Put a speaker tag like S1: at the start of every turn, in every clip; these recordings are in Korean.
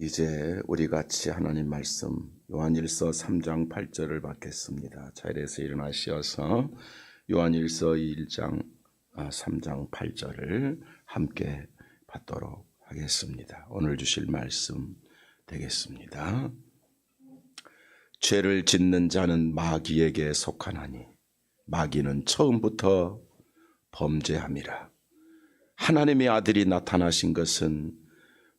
S1: 이제 우리 같이 하나님 말씀 요한일서 3장 8절을 받겠습니다. 자리에서 일어나셔서 요한일서 3장 8절을 함께 받도록 하겠습니다. 오늘 주실 말씀 되겠습니다. 죄를 짓는 자는 마귀에게 속하나니 마귀는 처음부터 범죄함이라. 하나님의 아들이 나타나신 것은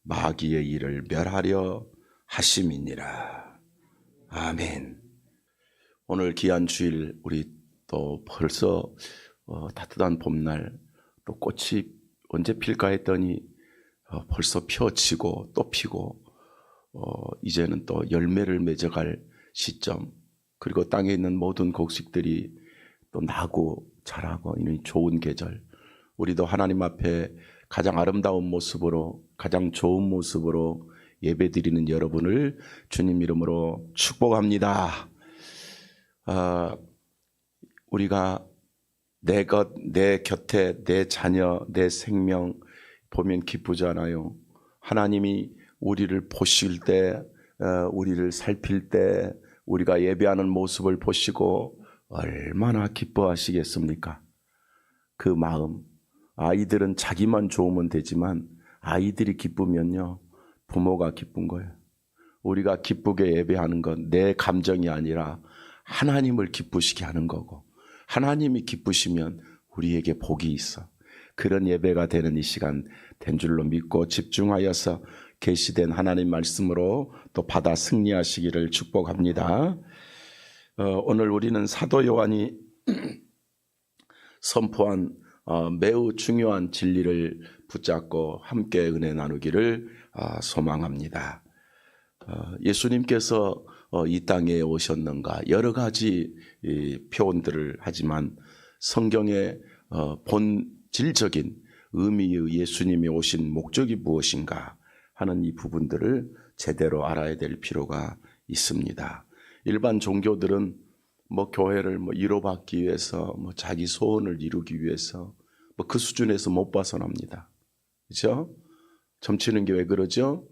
S1: 마귀의 일을 멸하려 하심이니라. 아멘. 오늘 귀한 주일, 우리 또 벌써 따뜻한 봄날, 또 꽃이 언제 필까 했더니 벌써 펴지고 또 피고 이제는 또 열매를 맺어갈 시점, 그리고 땅에 있는 모든 곡식들이 또 나고 자라고 있는 좋은 계절, 우리도 하나님 앞에 가장 아름다운 모습으로, 가장 좋은 모습으로 예배드리는 여러분을 주님 이름으로 축복합니다. 우리가 내 것, 내 곁에 내 자녀, 내 생명 보면 기쁘잖아요. 하나님이 우리를 보실 때, 우리를 살필 때, 우리가 예배하는 모습을 보시고 얼마나 기뻐하시겠습니까? 그 마음, 아이들은 자기만 좋으면 되지만 아이들이 기쁘면요, 부모가 기쁜 거예요. 우리가 기쁘게 예배하는 건 내 감정이 아니라 하나님을 기쁘시게 하는 거고, 하나님이 기쁘시면 우리에게 복이 있어. 그런 예배가 되는 이 시간 된 줄로 믿고 집중하여서 계시된 하나님 말씀으로 또 받아 승리하시기를 축복합니다. 오늘 우리는 사도 요한이 선포한 매우 중요한 진리를 붙잡고 함께 은혜 나누기를 소망합니다. 예수님께서 이 땅에 오셨는가, 여러 가지 표현들을 하지만 성경의 본질적인 의미의 예수님이 오신 목적이 무엇인가 하는 이 부분들을 제대로 알아야 될 필요가 있습니다. 일반 종교들은 교회를 위로받기 위해서, 자기 소원을 이루기 위해서 그 수준에서 못 벗어납니다. 그렇죠? 점치는 게 왜 그러죠?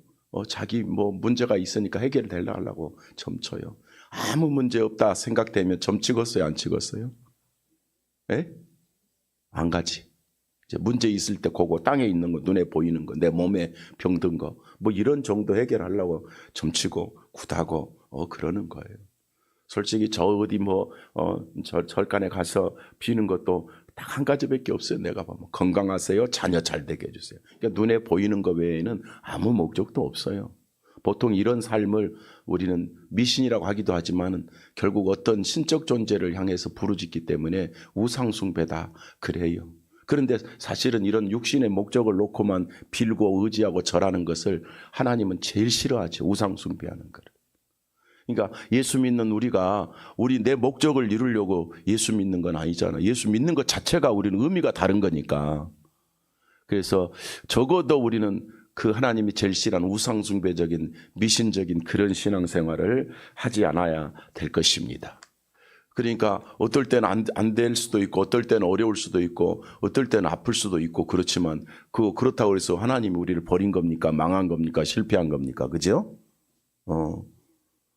S1: 자기 문제가 있으니까 해결되려고 점쳐요. 아무 문제 없다 생각되면 점 찍었어요, 안 찍었어요? 예? 안 가지. 이제 문제 있을 때 그거 땅에 있는 거, 눈에 보이는 거, 내 몸에 병든 거, 이런 정도 해결하려고 점치고 굿하고 그러는 거예요. 솔직히 저 어디 절간에 가서 비는 것도 딱 한 가지밖에 없어요. 내가 보면 건강하세요, 자녀 잘 되게 해주세요. 그러니까 눈에 보이는 것 외에는 아무 목적도 없어요. 보통 이런 삶을 우리는 미신이라고 하기도 하지만 결국 어떤 신적 존재를 향해서 부르짖기 때문에 우상숭배다 그래요. 그런데 사실은 이런 육신의 목적을 놓고만 빌고 의지하고 절하는 것을 하나님은 제일 싫어하죠. 우상숭배하는 거를. 그러니까 예수 믿는 우리가 내 목적을 이루려고 예수 믿는 건 아니잖아. 예수 믿는 것 자체가 우리는 의미가 다른 거니까. 그래서 적어도 우리는 그 하나님이 제일 싫어하는 우상숭배적인 미신적인 그런 신앙생활을 하지 않아야 될 것입니다. 그러니까 어떨 때는 안 될 수도 있고, 어떨 때는 어려울 수도 있고, 어떨 때는 아플 수도 있고, 그렇지만 그렇다고 해서 하나님이 우리를 버린 겁니까? 망한 겁니까? 실패한 겁니까? 그죠?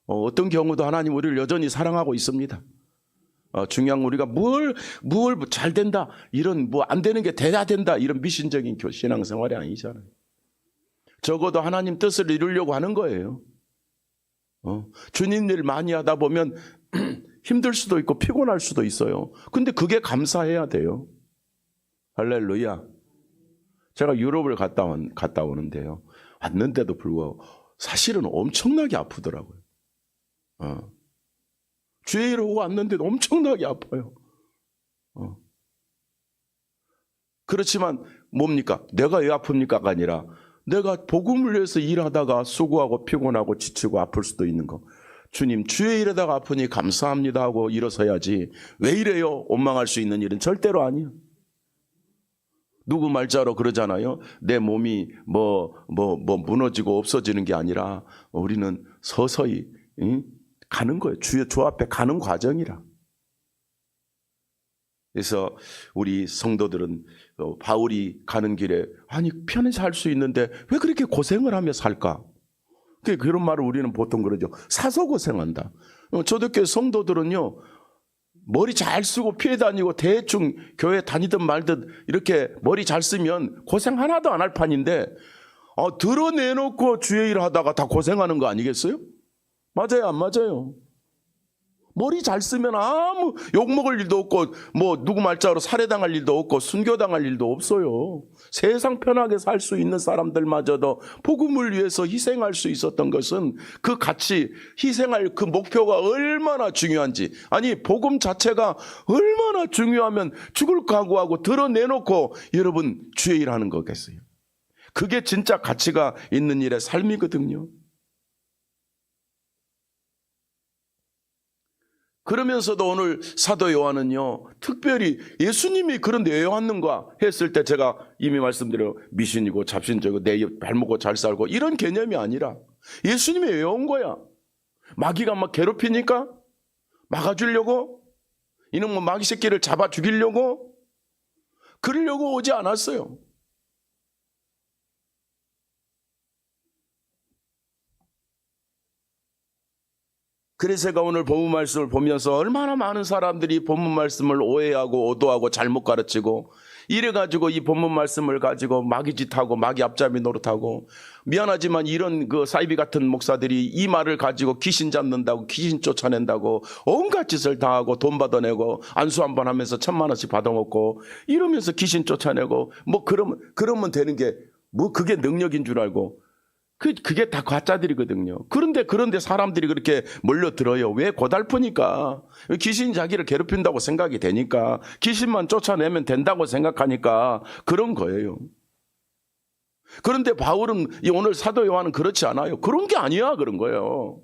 S1: 어떤 경우도 하나님 우리를 여전히 사랑하고 있습니다. 중요한 건 우리가 뭘 잘 된다, 이런 안 되는 게 돼야 된다, 이런 미신적인 신앙생활이 아니잖아요. 적어도 하나님 뜻을 이루려고 하는 거예요. 주님 일 많이 하다 보면 힘들 수도 있고 피곤할 수도 있어요. 근데 그게 감사해야 돼요. 할렐루야. 제가 유럽을 갔다 오는데요, 왔는데도 불구하고 사실은 엄청나게 아프더라고요. 주일을 오고 왔는데도 엄청나게 아파요. 그렇지만 뭡니까? 내가 왜 아픕니까가 아니라 내가 복음을 위해서 일하다가 수고하고 피곤하고 지치고 아플 수도 있는 거, 주님 주의 일에다가 아프니 감사합니다 하고 일어서야지, 왜 이래요? 원망할 수 있는 일은 절대로 아니에요. 누구 말자로 그러잖아요. 내 몸이 무너지고 없어지는 게 아니라 우리는 서서히 가는 거예요. 주 앞에 가는 과정이라. 그래서 우리 성도들은 바울이 가는 길에 아니 편히 살 수 있는데 왜 그렇게 고생을 하며 살까? 그런 말을 우리는 보통 그러죠. 사서 고생한다. 초대교회 성도들은요, 머리 잘 쓰고 피해 다니고 대충 교회 다니든 말든 이렇게 머리 잘 쓰면 고생 하나도 안 할 판인데, 드러내놓고 주의 일 하다가 다 고생하는 거 아니겠어요? 맞아요, 안 맞아요? 머리 잘 쓰면 아무 욕먹을 일도 없고 뭐 누구 말자로 살해당할 일도 없고 순교당할 일도 없어요. 세상 편하게 살 수 있는 사람들마저도 복음을 위해서 희생할 수 있었던 것은 그 가치, 희생할 그 목표가 얼마나 중요한지, 아니 복음 자체가 얼마나 중요하면 죽을 각오하고 드러내놓고 여러분 주의 일하는 거겠어요. 그게 진짜 가치가 있는 일의 삶이거든요. 그러면서도 오늘 사도 요한은요, 특별히 예수님이 그런데 왜 왔는가 했을 때 제가 이미 말씀드려 미신이고 잡신적이고 내 발먹고 잘 살고 이런 개념이 아니라 예수님이 왜 온 거야? 마귀가 막 괴롭히니까? 막아주려고? 이놈 뭐 마귀 새끼를 잡아 죽이려고? 그러려고 오지 않았어요. 그래서 제가 오늘 본문 말씀을 보면서 얼마나 많은 사람들이 본문 말씀을 오해하고 오도하고 잘못 가르치고 이래가지고 이 본문 말씀을 가지고 마귀짓하고 마귀 앞잡이 노릇하고, 미안하지만 이런 그 사이비 같은 목사들이 이 말을 가지고 귀신 잡는다고 귀신 쫓아낸다고 온갖 짓을 다 하고 돈 받아내고 안수 한 번 하면서 1,000만 원씩 받아먹고 이러면서 귀신 쫓아내고 뭐 그러면 되는 게 뭐 그게 능력인 줄 알고 그게 다 가짜들이거든요. 그런데 사람들이 그렇게 몰려들어요. 왜? 고달프니까. 귀신이 자기를 괴롭힌다고 생각이 되니까, 귀신만 쫓아내면 된다고 생각하니까 그런 거예요. 그런데 바울은, 오늘 사도 요한은 그렇지 않아요. 그런 게 아니야, 그런 거예요.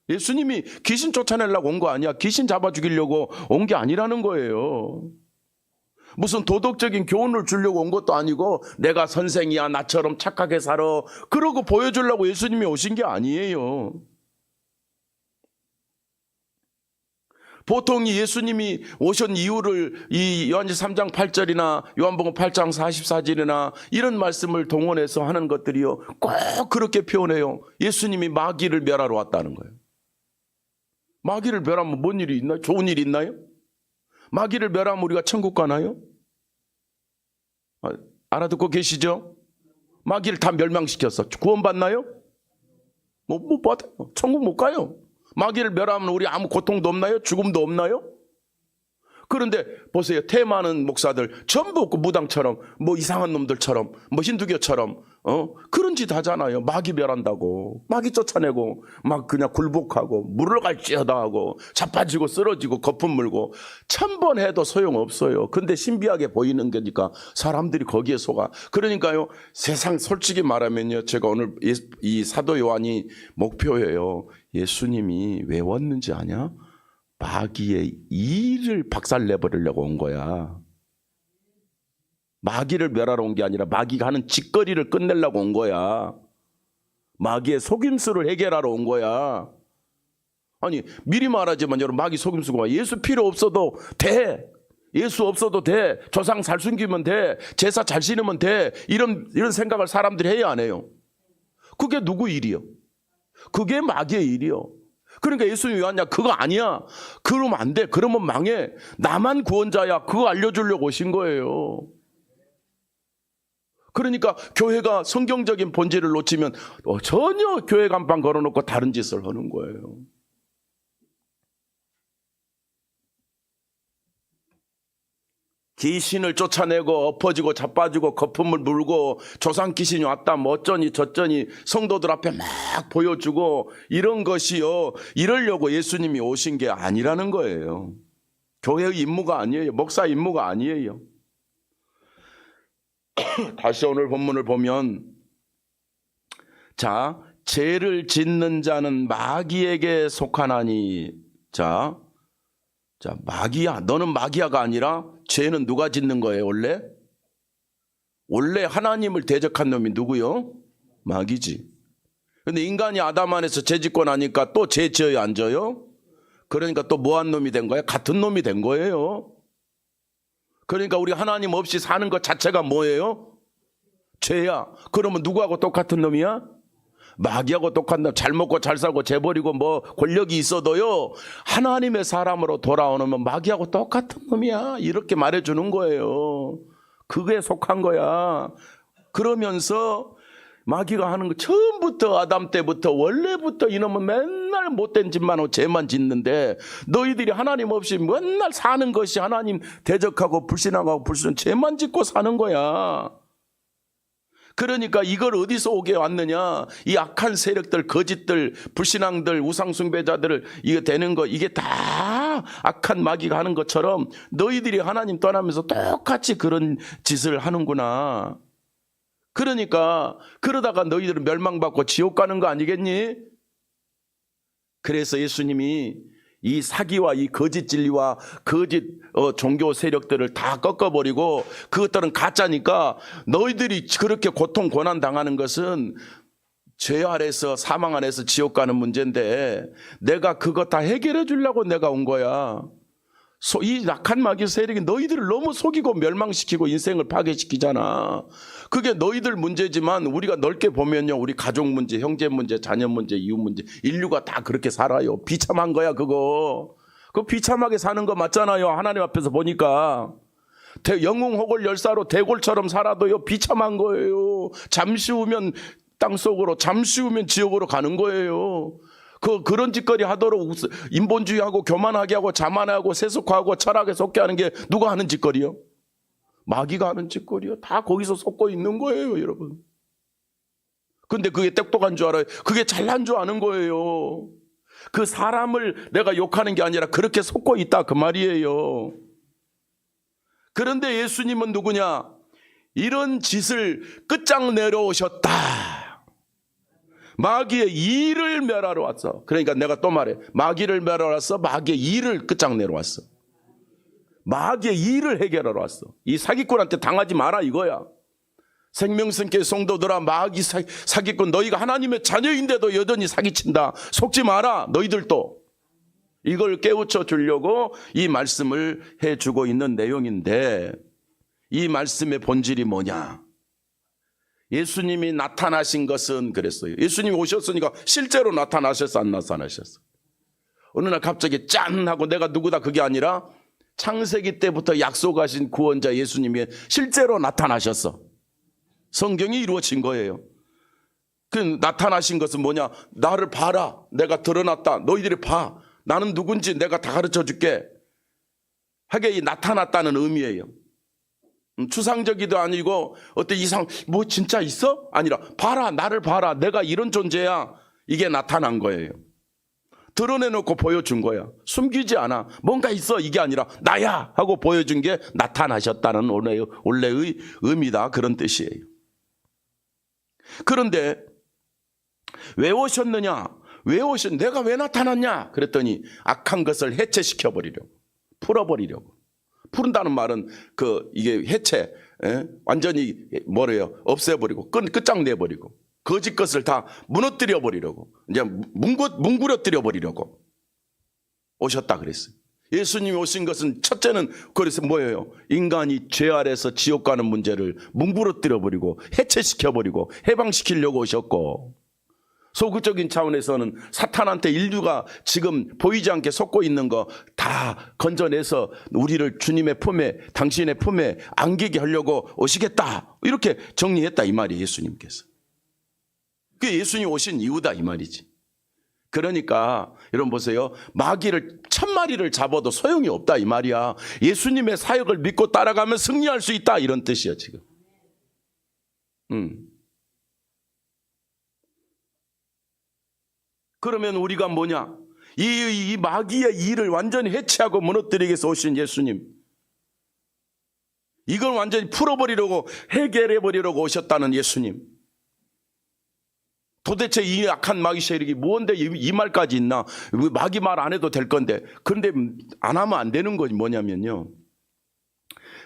S1: 예수님이 귀신 쫓아내려고 온 거 아니야. 귀신 잡아 죽이려고 온 게 아니라는 거예요. 무슨 도덕적인 교훈을 주려고 온 것도 아니고 내가 선생이야 나처럼 착하게 살아 그러고 보여주려고 예수님이 오신 게 아니에요. 보통 예수님이 오신 이유를 이 요한지 3장 8절이나 요한복음 8장 44절이나 이런 말씀을 동원해서 하는 것들이요, 꼭 그렇게 표현해요. 예수님이 마귀를 멸하러 왔다는 거예요. 마귀를 멸하면 뭔 일이 있나요? 좋은 일이 있나요? 마귀를 멸하면 우리가 천국 가나요? 알아듣고 계시죠? 마귀를 다 멸망시켰어. 구원받나요? 못 받아요. 천국 못 가요. 마귀를 멸하면 우리 아무 고통도 없나요? 죽음도 없나요? 그런데 보세요. 태많은 목사들 전부 그 무당처럼 뭐 이상한 놈들처럼 뭐 힌두교처럼 그런 짓 하잖아요. 마귀 멸한다고, 마귀 쫓아내고 막 그냥 굴복하고 물을 갈지어다 하고 자빠지고 쓰러지고 거품 물고 1,000번 해도 소용없어요. 근데 신비하게 보이는 거니까 사람들이 거기에 속아. 그러니까요, 세상 솔직히 말하면요, 제가 오늘 이 사도 요한이 목표예요. 예수님이 왜 왔는지 아냐? 마귀의 일을 박살내버리려고 온 거야. 마귀를 멸하러 온 게 아니라 마귀가 하는 짓거리를 끝내려고 온 거야. 마귀의 속임수를 해결하러 온 거야. 아니, 미리 말하지만 여러분, 마귀 속임수가 예수 필요 없어도 돼. 예수 없어도 돼. 조상 잘 숨기면 돼. 제사 잘 지내면 돼. 이런 생각을 사람들이 해야 안 해요? 그게 누구 일이요? 그게 마귀의 일이요. 그러니까 예수님이 왜 왔냐? 그거 아니야. 그러면 안 돼. 그러면 망해. 나만 구원자야. 그거 알려주려고 오신 거예요. 그러니까 교회가 성경적인 본질을 놓치면 전혀 교회 간판 걸어놓고 다른 짓을 하는 거예요. 귀신을 쫓아내고 엎어지고 자빠지고 거품을 물고 조상 귀신이 왔다 뭐 어쩌니 저쩌니 성도들 앞에 막 보여주고 이런 것이요, 이러려고 예수님이 오신 게 아니라는 거예요. 교회의 임무가 아니에요. 목사의 임무가 아니에요. 다시 오늘 본문을 보면, 자, 죄를 짓는 자는 마귀에게 속하나니. 자, 마귀야. 너는 마귀야가 아니라 죄는 누가 짓는 거예요? 원래 하나님을 대적한 놈이 누구요? 마귀지. 근데 인간이 아담 안에서 죄 짓고 나니까 또 죄 지어요, 안 져요? 그러니까 또 뭐한 놈이 된 거예요? 같은 놈이 된 거예요. 그러니까 우리 하나님 없이 사는 것 자체가 뭐예요? 죄야. 그러면 누구하고 똑같은 놈이야? 마귀하고 똑같나? 잘 먹고 잘 살고 재벌이고 뭐 권력이 있어도요, 하나님의 사람으로 돌아오면 마귀하고 똑같은 놈이야. 이렇게 말해주는 거예요. 그게 속한 거야. 그러면서 마귀가 하는 거 처음부터 아담 때부터 원래부터 이놈은 맨날 못된 짓만 하고 죄만 짓는데 너희들이 하나님 없이 맨날 사는 것이 하나님 대적하고 불신하고 죄만 짓고 사는 거야. 그러니까 이걸 어디서 오게 왔느냐? 이 악한 세력들, 거짓들, 불신앙들, 우상숭배자들을 이거 되는 거, 이게 다 악한 마귀가 하는 것처럼 너희들이 하나님 떠나면서 똑같이 그런 짓을 하는구나. 그러니까 그러다가 너희들은 멸망받고 지옥 가는 거 아니겠니? 그래서 예수님이 이 사기와 이 거짓 진리와 거짓 종교 세력들을 다 꺾어버리고 그것들은 가짜니까 너희들이 그렇게 고통 고난 당하는 것은 죄 아래서 사망 안에서 지옥 가는 문제인데 내가 그거 다 해결해 주려고 내가 온 거야. 이 악한 마귀 세력이 너희들을 너무 속이고 멸망시키고 인생을 파괴시키잖아. 그게 너희들 문제지만 우리가 넓게 보면요, 우리 가족 문제, 형제 문제, 자녀 문제, 이웃 문제, 인류가 다 그렇게 살아요. 비참한 거야 그거. 그거 비참하게 사는 거 맞잖아요. 하나님 앞에서 보니까 영웅호골 열사로 대골처럼 살아도요 비참한 거예요. 잠시 후면 땅속으로, 잠시 후면 지옥으로 가는 거예요. 그런 짓거리 하도록 인본주의하고 교만하게 하고 자만하고 세속화하고 철학에 속게 하는 게 누가 하는 짓거리요? 마귀가 하는 짓거리요. 다 거기서 속고 있는 거예요, 여러분. 근데 그게 똑똑한 줄 알아요. 그게 잘난 줄 아는 거예요. 그 사람을 내가 욕하는 게 아니라 그렇게 속고 있다 그 말이에요. 그런데 예수님은 누구냐? 이런 짓을 끝장내러 오셨다. 마귀의 일을 멸하러 왔어. 그러니까 내가 또 말해. 마귀를 멸하러 왔어. 마귀의 일을 끝장내러 왔어. 마귀의 일을 해결하러 왔어. 이 사기꾼한테 당하지 마라 이거야. 생명성교회 성도들아, 마귀 사기꾼, 너희가 하나님의 자녀인데도 여전히 사기친다. 속지 마라 너희들도. 이걸 깨우쳐 주려고 이 말씀을 해주고 있는 내용인데, 이 말씀의 본질이 뭐냐? 예수님이 나타나신 것은 그랬어요. 예수님이 오셨으니까 실제로 나타나셨어, 안 나타나셨어? 어느 날 갑자기 짠 하고 내가 누구다 그게 아니라 창세기 때부터 약속하신 구원자 예수님이 실제로 나타나셨어. 성경이 이루어진 거예요. 그 나타나신 것은 뭐냐? 나를 봐라. 내가 드러났다. 너희들이 봐. 나는 누군지 내가 다 가르쳐 줄게. 하게 나타났다는 의미예요. 추상적이도 아니고 어떤 이상 뭐 진짜 있어? 아니라 봐라, 나를 봐라, 내가 이런 존재야. 이게 나타난 거예요. 드러내놓고 보여준 거야. 숨기지 않아. 뭔가 있어 이게 아니라 나야 하고 보여준 게 나타나셨다는 원래의 의미다, 그런 뜻이에요. 그런데 왜 오셨느냐? 내가 왜 나타났냐? 그랬더니 악한 것을 해체시켜버리려고, 풀어버리려고. 푸른다는 말은 이게 해체, 완전히 뭐래요? 없애버리고 끝장내버리고 거짓 것을 다 무너뜨려버리려고, 이제 뭉그러뜨려버리려고 오셨다 그랬어요. 예수님이 오신 것은 첫째는 그래서 뭐예요? 인간이 죄 아래서 지옥 가는 문제를 뭉그러뜨려버리고 해체시켜버리고 해방시키려고 오셨고, 소극적인 차원에서는 사탄한테 인류가 지금 보이지 않게 속고 있는 거 다 건져내서 우리를 주님의 품에, 당신의 품에 안기게 하려고 오시겠다, 이렇게 정리했다 이 말이에요. 예수님께서. 그게 예수님 오신 이유다 이 말이지. 그러니까 여러분 보세요. 마귀를 1000마리를 잡아도 소용이 없다 이 말이야. 예수님의 사역을 믿고 따라가면 승리할 수 있다, 이런 뜻이야 지금. 그러면 우리가 뭐냐? 이 마귀의 일을 완전히 해체하고 무너뜨리기 위해서 오신 예수님, 이걸 완전히 풀어버리려고, 해결해버리려고 오셨다는 예수님. 도대체 이 악한 마귀 세력이 뭔데 이 말까지 있나? 마귀 말 안 해도 될 건데. 그런데 안 하면 안 되는 것이 뭐냐면요,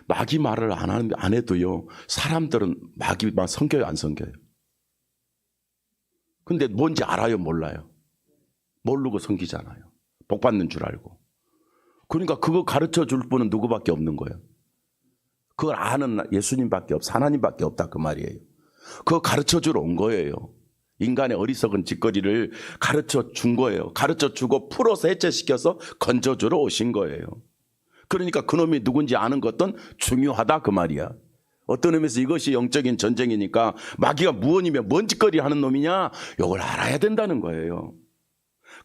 S1: 마귀 말을 안 해도요, 사람들은 마귀 말 섬겨요, 안 섬겨요? 근데 뭔지 알아요, 몰라요? 모르고 섬기잖아요. 복 받는 줄 알고. 그러니까 그거 가르쳐 줄 분은 누구밖에 없는 거예요. 그걸 아는 예수님밖에 하나님밖에 없다 그 말이에요. 그거 가르쳐 주러 온 거예요. 인간의 어리석은 짓거리를 가르쳐 준 거예요. 가르쳐 주고 풀어서 해체시켜서 건져주러 오신 거예요. 그러니까 그놈이 누군지 아는 것은 중요하다 그 말이야. 어떤 의미에서 이것이 영적인 전쟁이니까 마귀가 무언이며 뭔 짓거리 하는 놈이냐, 이걸 알아야 된다는 거예요.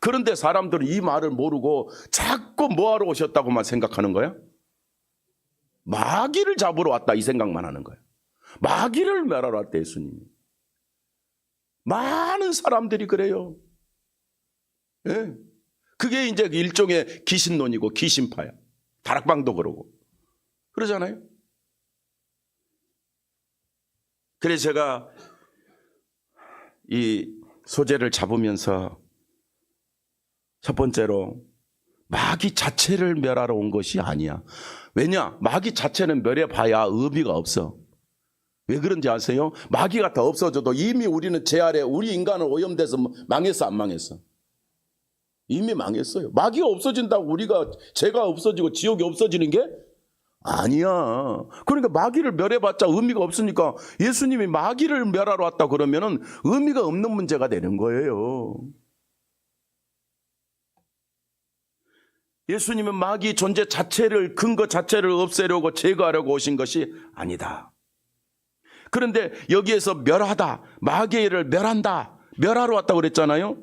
S1: 그런데 사람들은 이 말을 모르고 자꾸 뭐하러 오셨다고만 생각하는 거야? 마귀를 잡으러 왔다 이 생각만 하는 거예요. 마귀를 멸하러 왔다 예수님이. 많은 사람들이 그래요. 예. 그게 이제 일종의 귀신론이고 귀신파야. 다락방도 그러고 그러잖아요. 그래서 제가 이 소재를 잡으면서 첫 번째로 마귀 자체를 멸하러 온 것이 아니야. 왜냐? 마귀 자체는 멸해봐야 의미가 없어. 왜 그런지 아세요? 마귀가 더 없어져도 이미 우리는 죄 아래 우리 인간은 오염돼서 망했어 안 망했어? 이미 망했어요. 마귀가 없어진다고 우리가 죄가 없어지고 지옥이 없어지는 게 아니야. 그러니까 마귀를 멸해봤자 의미가 없으니까 예수님이 마귀를 멸하러 왔다 그러면은 의미가 없는 문제가 되는 거예요. 예수님은 마귀 존재 자체를, 근거 자체를 없애려고 제거하려고 오신 것이 아니다. 그런데 여기에서 멸하다, 마귀를 멸한다, 멸하러 왔다고 그랬잖아요.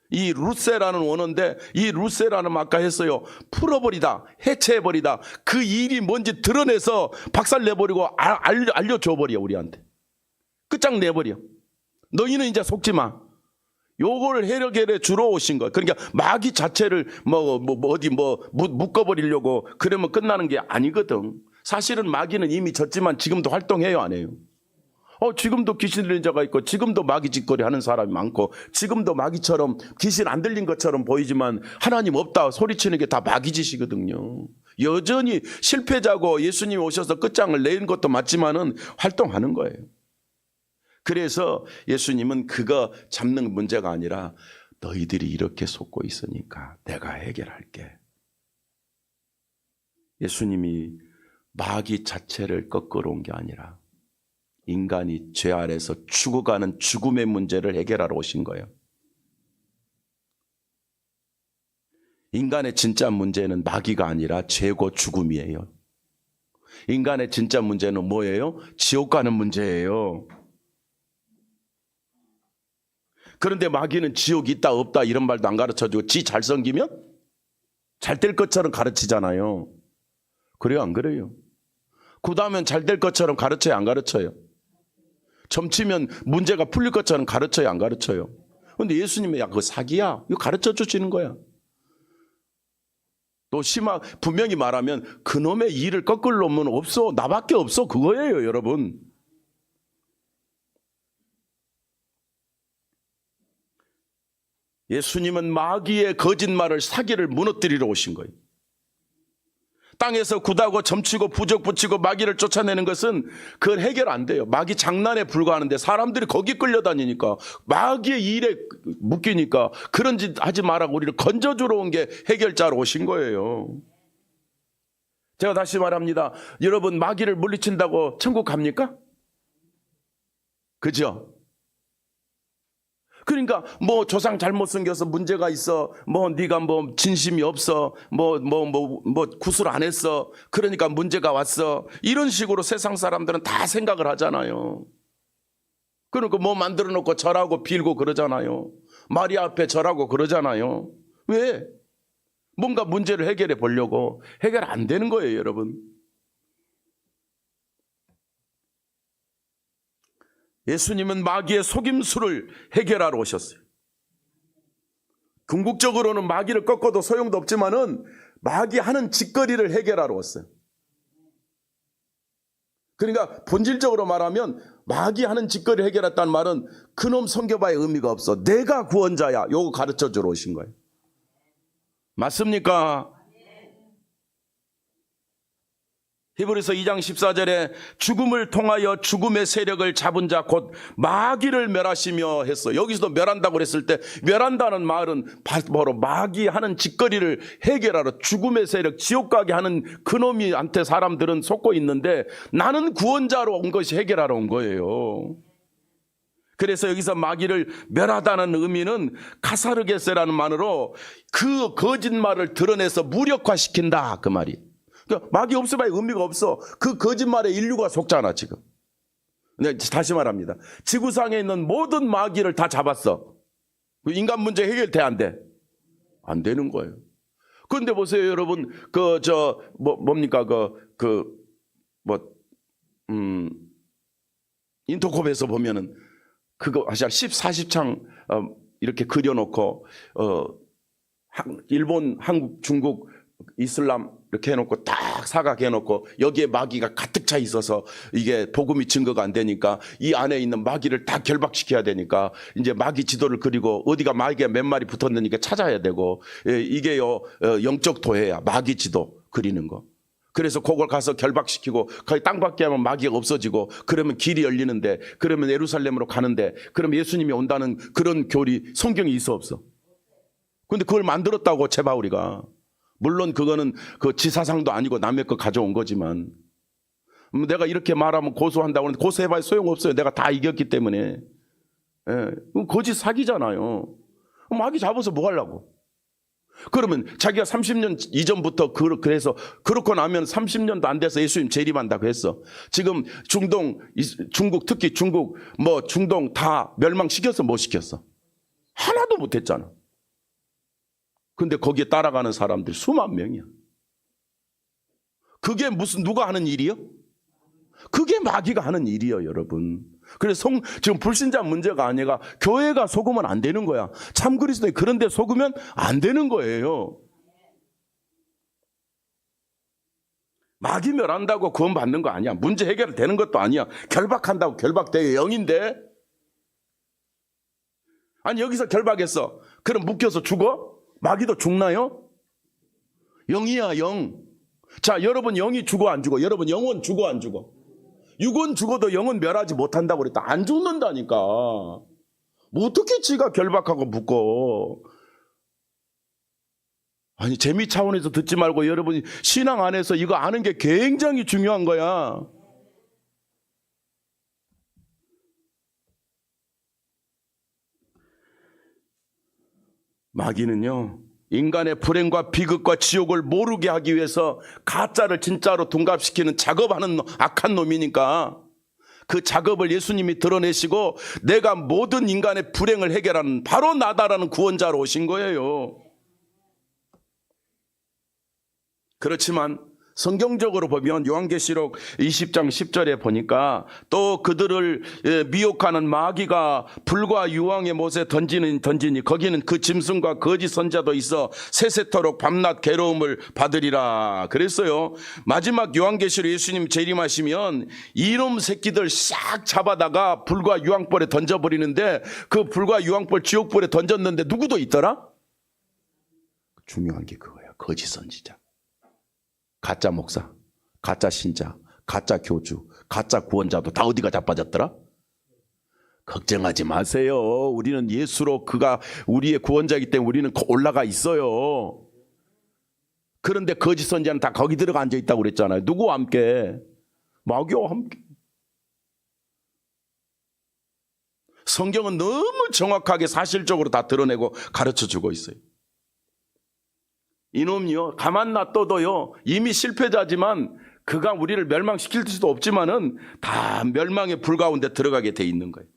S1: 이 루세라는 원어인데 이 루세라는 아까 했어요. 풀어버리다, 해체해버리다. 그 일이 뭔지 드러내서 박살내버리고 알려줘버려 우리한테. 끝장내버려. 너희는 이제 속지 마. 요걸 해결해 주러 오신 거예요. 그러니까 마귀 자체를 어디 묶어버리려고 그러면 끝나는 게 아니거든. 사실은 마귀는 이미 졌지만 지금도 활동해요, 안 해요? 지금도 귀신 들린 자가 있고 지금도 마귀 짓거리 하는 사람이 많고 지금도 마귀처럼 귀신 안 들린 것처럼 보이지만 하나님 없다 소리치는 게 다 마귀 짓이거든요. 여전히 실패자고 예수님이 오셔서 끝장을 내는 것도 맞지만은 활동하는 거예요. 그래서 예수님은 그거 잡는 문제가 아니라 너희들이 이렇게 속고 있으니까 내가 해결할게. 예수님이 마귀 자체를 꺾으러 온 게 아니라 인간이 죄 아래서 죽어가는 죽음의 문제를 해결하러 오신 거예요. 인간의 진짜 문제는 마귀가 아니라 죄고 죽음이에요. 인간의 진짜 문제는 뭐예요? 지옥 가는 문제예요. 그런데 마귀는 지옥이 있다 없다 이런 말도 안 가르쳐주고 지 잘 섬기면 잘 될 것처럼 가르치잖아요. 그래요 안 그래요? 구다면 잘 될 것처럼 가르쳐요 안 가르쳐요? 점치면 문제가 풀릴 것처럼 가르쳐요 안 가르쳐요? 그런데 예수님이 야 그거 사기야. 이거 가르쳐 주시는 거야. 또 분명히 말하면 그놈의 일을 꺾을 놈은 없어. 나밖에 없어. 그거예요 여러분. 예수님은 마귀의 거짓말을 사기를 무너뜨리러 오신 거예요. 땅에서 굿하고 점치고 부적 붙이고 마귀를 쫓아내는 것은 그건 해결 안 돼요. 마귀 장난에 불과하는데 사람들이 거기 끌려다니니까 마귀의 일에 묶이니까 그런 짓 하지 말라고 우리를 건져주러 온 게 해결자로 오신 거예요. 제가 다시 말합니다. 여러분 마귀를 물리친다고 천국 갑니까? 그죠? 그러니까 조상 잘못 생겨서 문제가 있어. 네가 진심이 없어. 구술 안 했어. 그러니까 문제가 왔어. 이런 식으로 세상 사람들은 다 생각을 하잖아요. 그러니까 만들어 놓고 절하고 빌고 그러잖아요. 마리아 앞에 절하고 그러잖아요. 왜? 뭔가 문제를 해결해 보려고. 해결 안 되는 거예요, 여러분. 예수님은 마귀의 속임수를 해결하러 오셨어요. 궁극적으로는 마귀를 꺾어도 소용도 없지만은 마귀 하는 짓거리를 해결하러 왔어요. 그러니까 본질적으로 말하면 마귀 하는 짓거리를 해결했다는 말은 그놈 섬겨봐야 의미가 없어. 내가 구원자야. 요거 가르쳐 주러 오신 거예요. 맞습니까? 히브리서 2장 14절에 죽음을 통하여 죽음의 세력을 잡은 자 곧 마귀를 멸하시며 했어. 여기서도 멸한다고 그랬을 때 멸한다는 말은 바로 마귀 하는 짓거리를 해결하러 죽음의 세력 지옥 가게 하는 그놈이한테 사람들은 속고 있는데 나는 구원자로 온 것이 해결하러 온 거예요. 그래서 여기서 마귀를 멸하다는 의미는 카사르게세라는 말으로 그 거짓말을 드러내서 무력화시킨다, 그 말이. 그러니까 마귀 없어봐야 의미가 없어. 그 거짓말에 인류가 속잖아 지금. 네, 다시 말합니다. 지구상에 있는 모든 마귀를 다 잡았어. 인간 문제 해결돼 안 돼? 안 되는 거예요. 그런데 보세요 여러분, 인터콥에서 보면은 그거 14, 10창 이렇게 그려놓고 일본, 한국, 중국, 이슬람 이렇게 해놓고 딱 사각해놓고 여기에 마귀가 가득 차 있어서 이게 복음이 증거가 안 되니까 이 안에 있는 마귀를 다 결박시켜야 되니까 이제 마귀 지도를 그리고 어디가 마귀가 몇 마리 붙었는지 찾아야 되고, 이게요 영적 도해야 마귀 지도 그리는 거. 그래서 그걸 가서 결박시키고 거기 땅밖에 하면 마귀가 없어지고 그러면 길이 열리는데, 그러면 예루살렘으로 가는데, 그러면 예수님이 온다는 그런 교리 성경에 있어 없어? 근데 그걸 만들었다고 제바울이가. 물론 그거는 그 지사상도 아니고 남의 거 가져온 거지만, 내가 이렇게 말하면 고소한다고 하는데 고소해봐야 소용없어요. 내가 다 이겼기 때문에. 거짓 사기잖아요. 마귀 잡아서 뭐 하려고? 그러면 자기가 30년 이전부터 그래서 그렇고 나면 30년도 안 돼서 예수님 재림한다고 했어. 지금 중국, 특히 중국, 중동 다 멸망시켰어, 못 시켰어? 하나도 못했잖아. 근데 거기에 따라가는 사람들이 수만 명이야. 그게 무슨 누가 하는 일이요? 그게 마귀가 하는 일이요, 여러분. 그래서 지금 불신자 문제가 아니라 교회가 속으면 안 되는 거야. 참 그리스도의 그런 데 속으면 안 되는 거예요. 마귀 멸한다고 구원받는 거 아니야. 문제 해결되는 것도 아니야. 결박한다고 결박돼요. 영인데. 아니 여기서 결박했어. 그럼 묶여서 죽어? 마귀도 죽나요? 영이야, 영. 자, 여러분 영이 죽어 안 죽어? 여러분 영은 죽어 안 죽어? 육은 죽어도 영은 멸하지 못한다고 그랬다. 안 죽는다니까. 뭐 어떻게 지가 결박하고 묶어? 아니 재미 차원에서 듣지 말고 여러분이 신앙 안에서 이거 아는 게 굉장히 중요한 거야. 마귀는요, 인간의 불행과 비극과 지옥을 모르게 하기 위해서 가짜를 진짜로 둔갑시키는 작업하는 악한 놈이니까 그 작업을 예수님이 드러내시고 내가 모든 인간의 불행을 해결하는 바로 나다라는 구원자로 오신 거예요. 그렇지만 성경적으로 보면 요한계시록 20장 10절에 보니까 또 그들을 미혹하는 마귀가 불과 유황의 못에 던지니 거기는 그 짐승과 거짓 선자도 있어 세세토록 밤낮 괴로움을 받으리라 그랬어요. 마지막 요한계시록 예수님 재림하시면 이놈 새끼들 싹 잡아다가 불과 유황불에 던져버리는데, 그 불과 유황불 지옥불에 던졌는데 누구도 있더라? 중요한 게 그거야. 거짓 선지자, 가짜 목사, 가짜 신자, 가짜 교주, 가짜 구원자도 다 어디가 자빠졌더라? 걱정하지 마세요. 우리는 예수로 그가 우리의 구원자이기 때문에 우리는 올라가 있어요. 그런데 거짓 선지자는 다 거기 들어가 앉아있다고 그랬잖아요. 누구와 함께? 마귀와 함께. 성경은 너무 정확하게 사실적으로 다 드러내고 가르쳐주고 있어요. 이놈이요, 가만 놔둬도요, 이미 실패자지만 그가 우리를 멸망시킬 수도 없지만은 다 멸망의 불 가운데 들어가게 돼 있는 거예요.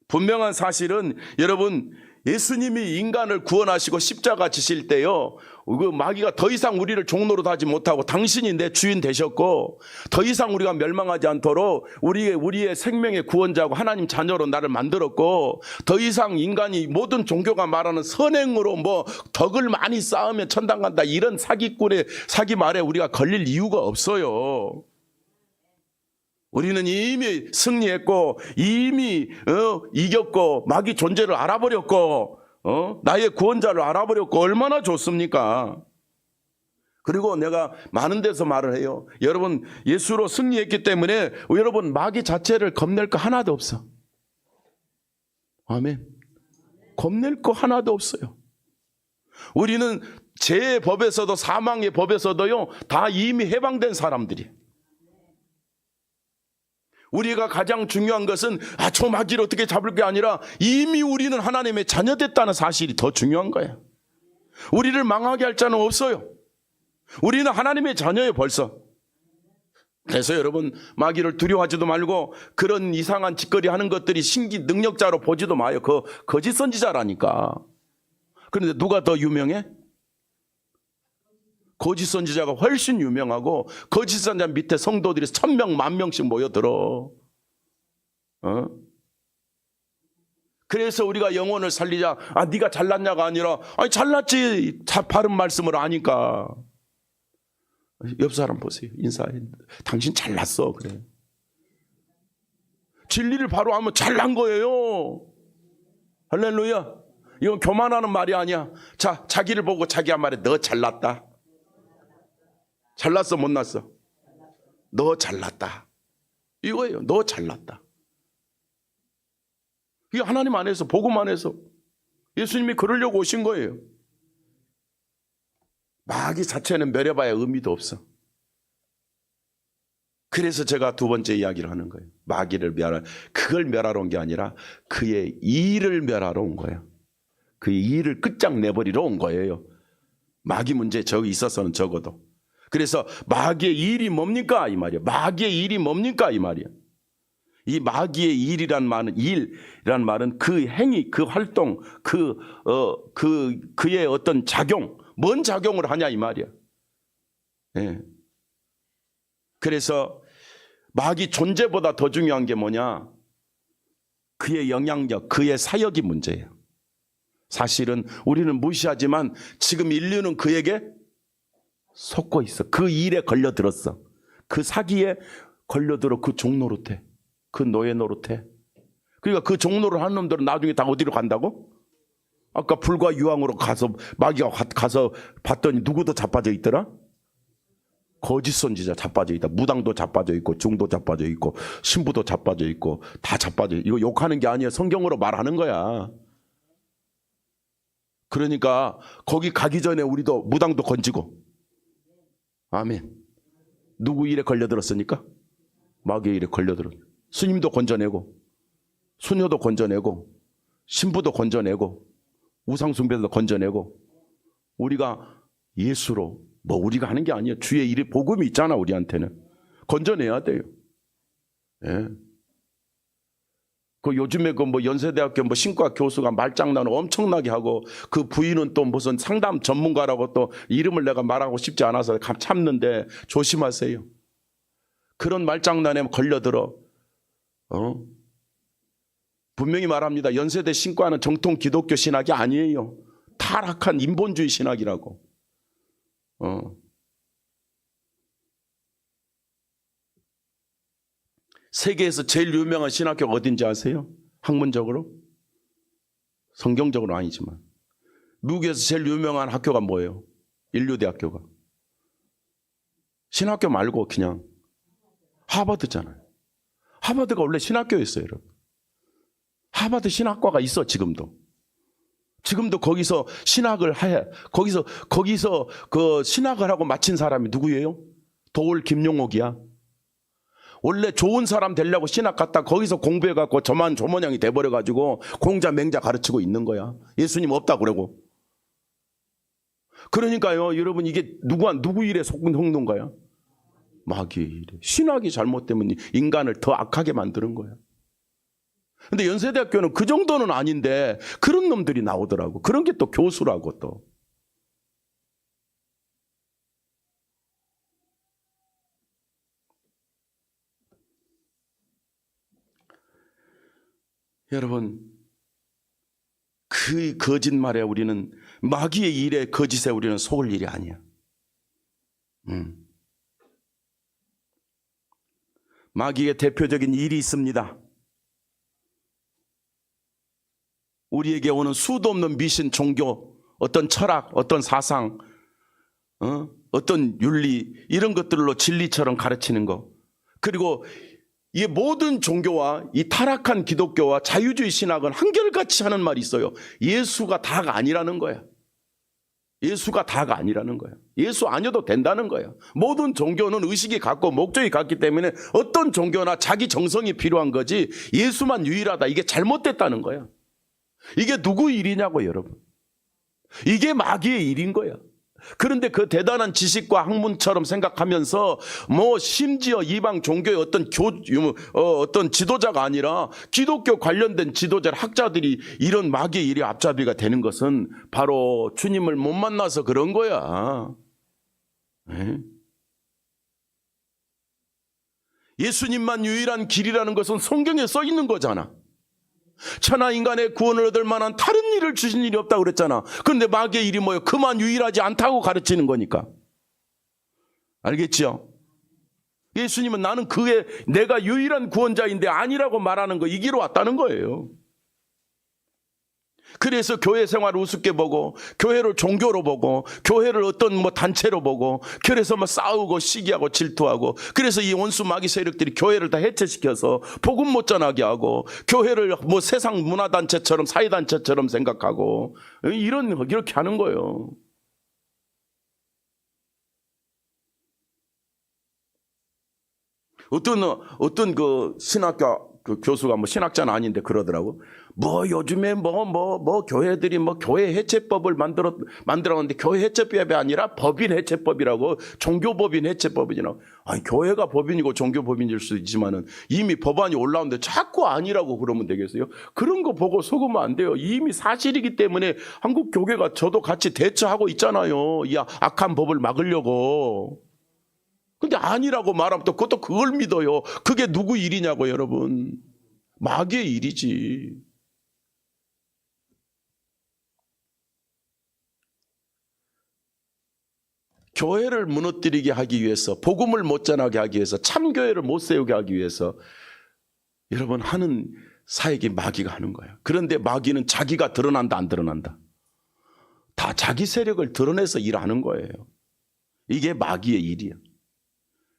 S1: 분명한 사실은 여러분, 예수님이 인간을 구원하시고 십자가 지실 때요, 그 마귀가 더 이상 우리를 종노릇 하지 못하고 당신이 내 주인 되셨고 더 이상 우리가 멸망하지 않도록 우리의 생명의 구원자고 하나님 자녀로 나를 만들었고, 더 이상 인간이 모든 종교가 말하는 선행으로 덕을 많이 쌓으면 천당 간다 이런 사기꾼의 사기 말에 우리가 걸릴 이유가 없어요. 우리는 이미 승리했고 이미 이겼고 마귀 존재를 알아버렸고 나의 구원자를 알아버렸고 얼마나 좋습니까? 그리고 내가 많은 데서 말을 해요. 여러분 예수로 승리했기 때문에 여러분 마귀 자체를 겁낼 거 하나도 없어. 아멘. 겁낼 거 하나도 없어요. 우리는 죄의 법에서도 사망의 법에서도요 다 이미 해방된 사람들이에요. 우리가 가장 중요한 것은 저 마귀를 어떻게 잡을 게 아니라 이미 우리는 하나님의 자녀됐다는 사실이 더 중요한 거야. 우리를 망하게 할 자는 없어요. 우리는 하나님의 자녀예요 벌써. 그래서 여러분 마귀를 두려워하지도 말고 그런 이상한 짓거리 하는 것들이 신기 능력자로 보지도 마요. 그 거짓 선지자라니까. 그런데 누가 더 유명해? 거짓 선지자가 훨씬 유명하고 거짓 선지자 밑에 성도들이 1000명, 10,000명씩 모여들어. 그래서 우리가 영혼을 살리자. 네가 잘났냐가 아니라 잘났지. 바른 말씀을 아니까. 옆 사람 보세요. 인사해. 당신 잘났어. 그래. 진리를 바로 하면 잘난 거예요. 할렐루야. 이건 교만하는 말이 아니야. 자, 자기를 보고 자기가 말해. 너 잘났다. 잘났어, 못 났어? 너 잘났다. 이거예요. 너 잘났다. 이게 하나님 안에서, 복음 안에서 예수님이 그러려고 오신 거예요. 마귀 자체는 멸해봐야 의미도 없어. 그래서 제가 두 번째 이야기를 하는 거예요. 마귀를 그걸 멸하러 온 게 아니라 그의 일을 멸하러 온 거예요. 그의 일을 끝장내버리러 온 거예요. 마귀 문제 저기 있어서는 적어도. 그래서 마귀의 일이 뭡니까? 이 말이에요. 마귀의 일이 뭡니까? 이 말이에요. 이 마귀의 일이란 말은 그 행위, 그 활동, 그의 어떤 작용, 뭔 작용을 하냐 이 말이야. 예. 그래서 마귀 존재보다 더 중요한 게 뭐냐? 그의 영향력, 그의 사역이 문제예요. 사실은 우리는 무시하지만 지금 인류는 그에게 속고 있어. 그 일에 걸려들었어. 그 사기에 걸려들어 그 종노릇해. 그 노예 노릇해. 그러니까 그 종노를 하는 놈들은 나중에 다 어디로 간다고? 아까 불과 유황으로 가서 마귀가 가서 봤더니 누구도 자빠져 있더라? 거짓 선지자 자빠져 있다. 무당도 자빠져 있고 중도 자빠져 있고 신부도 자빠져 있고 다 자빠져 있고. 이거 욕하는 게 아니야. 성경으로 말하는 거야. 그러니까 거기 가기 전에 우리도 무당도 건지고. 아멘. 누구 일에 걸려들었습니까? 마귀의 일에 걸려들었. 스님도 건져내고 수녀도 건져내고 신부도 건져내고 우상숭배도 건져내고 우리가 예수로 우리가 하는 게 아니에요. 주의 일이 복음이 있잖아. 우리한테는 건져내야 돼요. 예. 그 요즘에 그 연세대학교 신과 교수가 말장난을 엄청나게 하고 그 부인은 또 무슨 상담 전문가라고 또 이름을 내가 말하고 싶지 않아서 참는데 조심하세요. 그런 말장난에 걸려들어. 분명히 말합니다. 연세대 신과는 정통 기독교 신학이 아니에요. 타락한 인본주의 신학이라고. 세계에서 제일 유명한 신학교가 어딘지 아세요? 학문적으로? 성경적으로 아니지만. 미국에서 제일 유명한 학교가 뭐예요? 인류대학교가. 신학교 말고 그냥 하버드잖아요. 하버드가 원래 신학교였어요, 여러분. 하버드 신학과가 있어, 지금도. 지금도 거기서 신학을 해. 거기서 그 신학을 하고 마친 사람이 누구예요? 도올 김용옥이야. 원래 좋은 사람 되려고 신학 갔다 거기서 공부해갖고 저만 조모양이 돼버려가지고 공자 맹자 가르치고 있는 거야. 예수님 없다 그러고. 그러니까요, 여러분 이게 누구 일에 속는 거야? 마귀의 일에. 신학이 잘못되면 인간을 더 악하게 만드는 거야. 근데 연세대학교는 그 정도는 아닌데 그런 놈들이 나오더라고. 그런 게 또 교수라고 또. 여러분, 그 거짓말에 우리는 마귀의 일에 거짓에 우리는 속을 일이 아니야. 마귀의 대표적인 일이 있습니다. 우리에게 오는 수도 없는 미신, 종교, 어떤 철학, 어떤 사상, 어떤 윤리 이런 것들로 진리처럼 가르치는 거. 그리고 이 모든 종교와 이 타락한 기독교와 자유주의 신학은 한결같이 하는 말이 있어요. 예수가 다가 아니라는 거야. 예수가 다가 아니라는 거예요. 예수 아니어도 된다는 거예요. 모든 종교는 의식이 같고 목적이 같기 때문에 어떤 종교나 자기 정성이 필요한 거지 예수만 유일하다, 이게 잘못됐다는 거예요. 이게 누구 일이냐고 여러분. 이게 마귀의 일인 거예요. 그런데 그 대단한 지식과 학문처럼 생각하면서 심지어 이방 종교의 어떤 지도자가 아니라 기독교 관련된 지도자 학자들이 이런 마귀의 일이 앞잡이가 되는 것은 바로 주님을 못 만나서 그런 거야. 네? 예수님만 유일한 길이라는 것은 성경에 써 있는 거잖아. 천하 인간의 구원을 얻을 만한 다른 일을 주신 일이 없다고 그랬잖아. 그런데 마귀의 일이 뭐예요? 그만 유일하지 않다고 가르치는 거니까. 알겠죠? 예수님은 나는 내가 유일한 구원자인데 아니라고 말하는 거, 이 길로 왔다는 거예요. 그래서 교회 생활을 우습게 보고, 교회를 종교로 보고, 교회를 어떤 단체로 보고, 그래서 싸우고 시기하고 질투하고, 그래서 이 원수 마귀 세력들이 교회를 다 해체시켜서 복음 못 전하게 하고, 교회를 세상 문화단체처럼 사회단체처럼 생각하고, 이렇게 하는 거예요. 어떤 신학교 교수가 신학자는 아닌데 그러더라고. 요즘에 교회들이 교회 해체법을 만들었는데 교회 해체법이 아니라 법인 해체법이라고, 종교법인 해체법이라고. 아니, 교회가 법인이고 종교법인일 수 있지만은 이미 법안이 올라오는데 자꾸 아니라고 그러면 되겠어요? 그런 거 보고 속으면 안 돼요. 이미 사실이기 때문에 한국 교회가 저도 같이 대처하고 있잖아요. 이 악한 법을 막으려고. 근데 아니라고 말하면 또 그걸 믿어요. 그게 누구 일이냐고 여러분. 마귀의 일이지. 교회를 무너뜨리게 하기 위해서, 복음을 못 전하게 하기 위해서, 참교회를 못 세우게 하기 위해서 여러분 하는 사역이 마귀가 하는 거예요. 그런데 마귀는 자기가 드러난다 안 드러난다, 다 자기 세력을 드러내서 일하는 거예요. 이게 마귀의 일이야.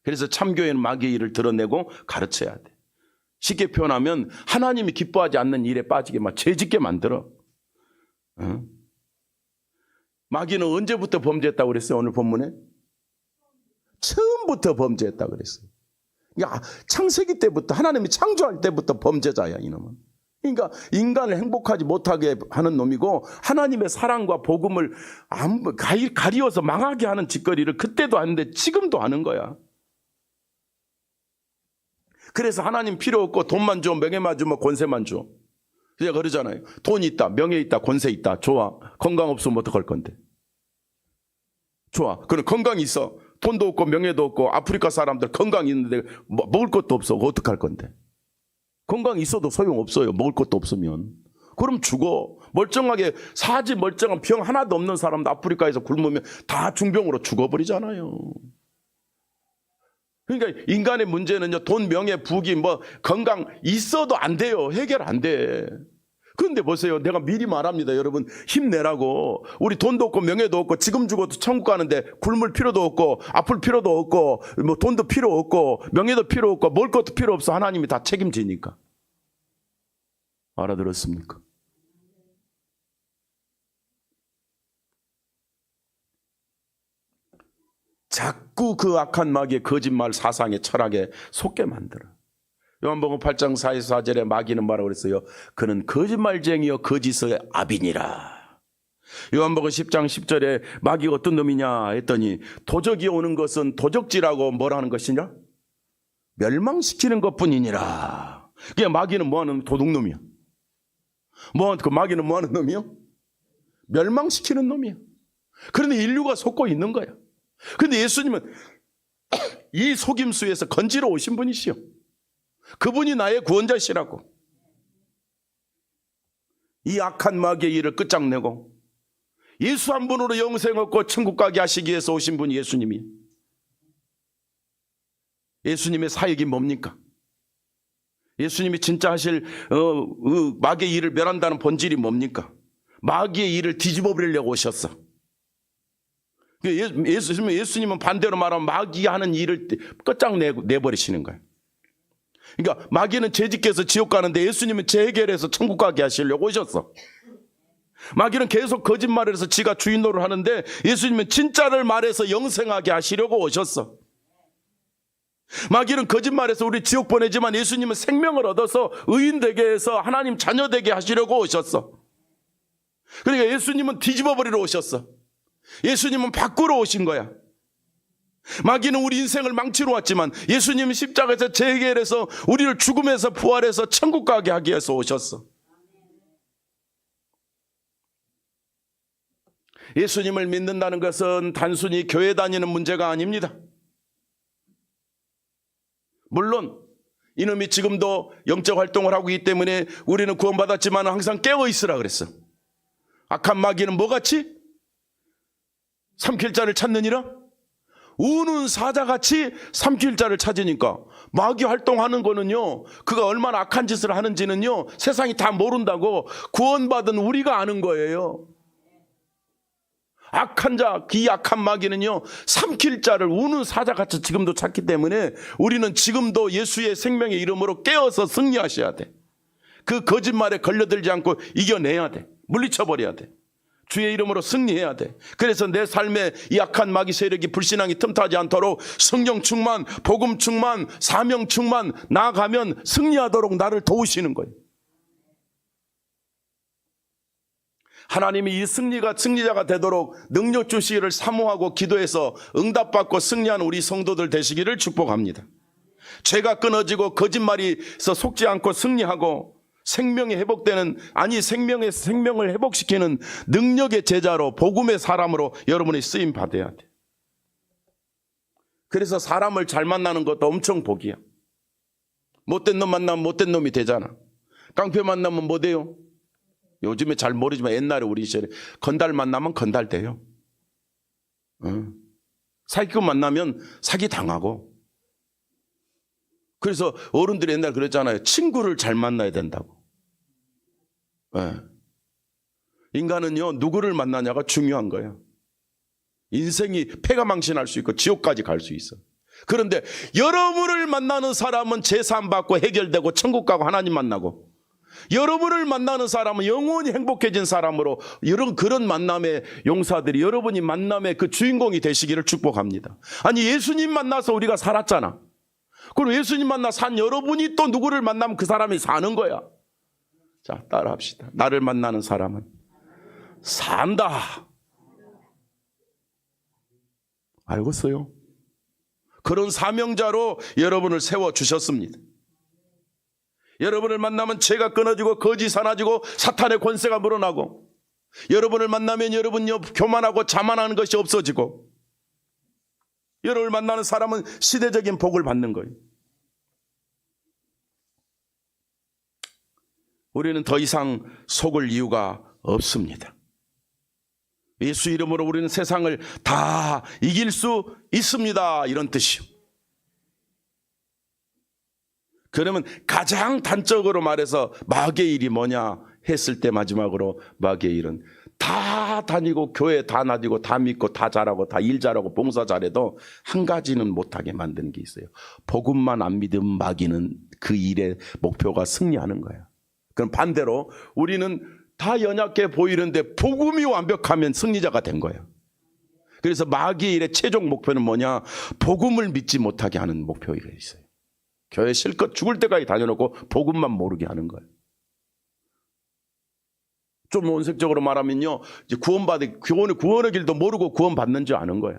S1: 그래서 참교회는 마귀의 일을 드러내고 가르쳐야 돼. 쉽게 표현하면 하나님이 기뻐하지 않는 일에 빠지게 죄짓게 만들어. 마귀는 언제부터 범죄했다고 그랬어요? 오늘 본문에 처음부터 범죄했다고 그랬어요. 그러니까 창세기 때부터, 하나님이 창조할 때부터 범죄자야 이놈은. 그러니까 인간을 행복하지 못하게 하는 놈이고, 하나님의 사랑과 복음을 가리워서 망하게 하는 짓거리를 그때도 하는데 지금도 하는 거야. 그래서 하나님 필요 없고 돈만 줘, 명예만 주면 권세만 줘. 제가 그러잖아요. 돈 있다, 명예 있다, 권세 있다. 좋아. 건강 없으면 어떡할 건데? 좋아. 그럼 건강이 있어. 돈도 없고 명예도 없고 아프리카 사람들 건강이 있는데 먹을 것도 없어. 어떡할 건데? 건강이 있어도 소용없어요. 먹을 것도 없으면. 그럼 죽어. 멀쩡하게 사지 멀쩡한 병 하나도 없는 사람도 아프리카에서 굶으면 다 중병으로 죽어버리잖아요. 그러니까 인간의 문제는요, 돈, 명예, 부귀, 건강 있어도 안 돼요. 해결 안 돼. 그런데 보세요. 내가 미리 말합니다. 여러분, 힘내라고. 우리 돈도 없고 명예도 없고 지금 죽어도 천국 가는데 굶을 필요도 없고 아플 필요도 없고 돈도 필요 없고 명예도 필요 없고 먹을 것도 필요 없어. 하나님이 다 책임지니까. 알아들었습니까? 자꾸 그 악한 마귀의 거짓말 사상의 철학에 속게 만들어. 요한복음 8장 44절에 마귀는 뭐라고 그랬어요? 그는 거짓말쟁이요 거짓의 아비니라. 요한복음 10장 10절에 마귀가 어떤 놈이냐 했더니, 도적이 오는 것은 도적질하고 뭘 하는 것이냐? 멸망시키는 것뿐이니라. 그냥 마귀는 뭐하는 도둑놈이야. 그 마귀는 뭐하는 놈이요? 멸망시키는 놈이야. 그런데 인류가 속고 있는 거야. 그런데 예수님은 이 속임수에서 건지러 오신 분이시요. 그분이 나의 구원자시라고. 이 악한 마귀의 일을 끝장내고 예수 한 분으로 영생 얻고 천국 가게 하시기 위해서 오신 분이 예수님이. 예수님의 사역이 뭡니까? 예수님이 진짜 하실 마귀의 일을 멸한다는 본질이 뭡니까? 마귀의 일을 뒤집어 버리려고 오셨어. 예수님은 반대로 말하면 마귀 하는 일을 끝장내버리시는 거예요. 그러니까 마귀는 죄짓게 해서 지옥 가는데 예수님은 재해결해서 천국 가게 하시려고 오셨어. 마귀는 계속 거짓말을 해서 지가 주인 노릇을 하는데 예수님은 진짜를 말해서 영생하게 하시려고 오셨어. 마귀는 거짓말해서 우리 지옥 보내지만 예수님은 생명을 얻어서 의인 되게 해서 하나님 자녀 되게 하시려고 오셨어. 그러니까 예수님은 뒤집어 버리러 오셨어. 예수님은 바꾸러 오신 거야. 마귀는 우리 인생을 망치러 왔지만 예수님은 십자가에서 재해결해서 우리를 죽음에서 부활해서 천국 가게 하기 위해서 오셨어. 예수님을 믿는다는 것은 단순히 교회 다니는 문제가 아닙니다. 물론 이놈이 지금도 영적 활동을 하고 있기 때문에 우리는 구원받았지만 항상 깨어 있으라 그랬어. 악한 마귀는 뭐같이? 삼킬 자를 찾느니라? 우는 사자같이 삼킬 자를 찾으니까 마귀 활동하는 거는요, 그가 얼마나 악한 짓을 하는지는요 세상이 다 모른다고 구원받은 우리가 아는 거예요. 악한 자, 이 악한 마귀는요 삼킬 자를 우는 사자같이 지금도 찾기 때문에 우리는 지금도 예수의 생명의 이름으로 깨어서 승리하셔야 돼. 그 거짓말에 걸려들지 않고 이겨내야 돼. 물리쳐버려야 돼. 주의 이름으로 승리해야 돼. 그래서 내 삶에 이 악한 마귀 세력이 불신앙이 틈타지 않도록 성령 충만, 복음 충만, 사명 충만 나아가면 승리하도록 나를 도우시는 거예요. 하나님이 이 승리자가 되도록 능력 주시기를 사모하고 기도해서 응답받고 승리하는 우리 성도들 되시기를 축복합니다. 죄가 끊어지고 거짓말에서 속지 않고 승리하고 생명이 회복되는, 아니 생명을 회복시키는 능력의 제자로 복음의 사람으로 여러분이 쓰임 받아야 돼. 그래서 사람을 잘 만나는 것도 엄청 복이야. 못된 놈 만나면 못된 놈이 되잖아. 깡패 만나면 뭐 돼요? 요즘에 잘 모르지만 옛날에 우리 시절에 건달 만나면 건달 돼요. 사기꾼 만나면 사기 당하고. 그래서 어른들이 옛날에 그랬잖아요. 친구를 잘 만나야 된다고. 인간은요 누구를 만나냐가 중요한 거예요. 인생이 패가망신할 수 있고 지옥까지 갈 수 있어. 그런데 여러분을 만나는 사람은 재산 받고 해결되고 천국 가고 하나님 만나고, 여러분을 만나는 사람은 영원히 행복해진 사람으로, 이런 그런 만남의 용사들이 여러분이 만남의 그 주인공이 되시기를 축복합니다. 아니 예수님 만나서 우리가 살았잖아. 그럼 예수님 만나 산 여러분이 또 누구를 만나면 그 사람이 사는 거야. 자, 따라합시다. 나를 만나는 사람은 산다. 알겠어요? 그런 사명자로 여러분을 세워주셨습니다. 여러분을 만나면 죄가 끊어지고 거짓 사라지고 사탄의 권세가 물어나고, 여러분을 만나면 여러분요 교만하고 자만하는 것이 없어지고, 여러분을 만나는 사람은 시대적인 복을 받는 거예요. 우리는 더 이상 속을 이유가 없습니다. 예수 이름으로 우리는 세상을 다 이길 수 있습니다, 이런 뜻이요. 그러면 가장 단적으로 말해서 마귀의 일이 뭐냐 했을 때 마지막으로 마귀의 일은 다 다니고 교회 다 다니고 다 믿고 다 잘하고 다 일 잘하고 봉사 잘해도 한 가지는 못하게 만드는 게 있어요. 복음만 안 믿은 마귀는 그 일의 목표가 승리하는 거야. 그럼 반대로 우리는 다 연약해 보이는데 복음이 완벽하면 승리자가 된 거야. 그래서 마귀의 일의 최종 목표는 뭐냐? 복음을 믿지 못하게 하는 목표가 있어요. 교회 실컷 죽을 때까지 다녀놓고 복음만 모르게 하는 거예요. 좀 원색적으로 말하면요, 이제 구원의 길도 모르고 구원받는 줄 아는 거예요.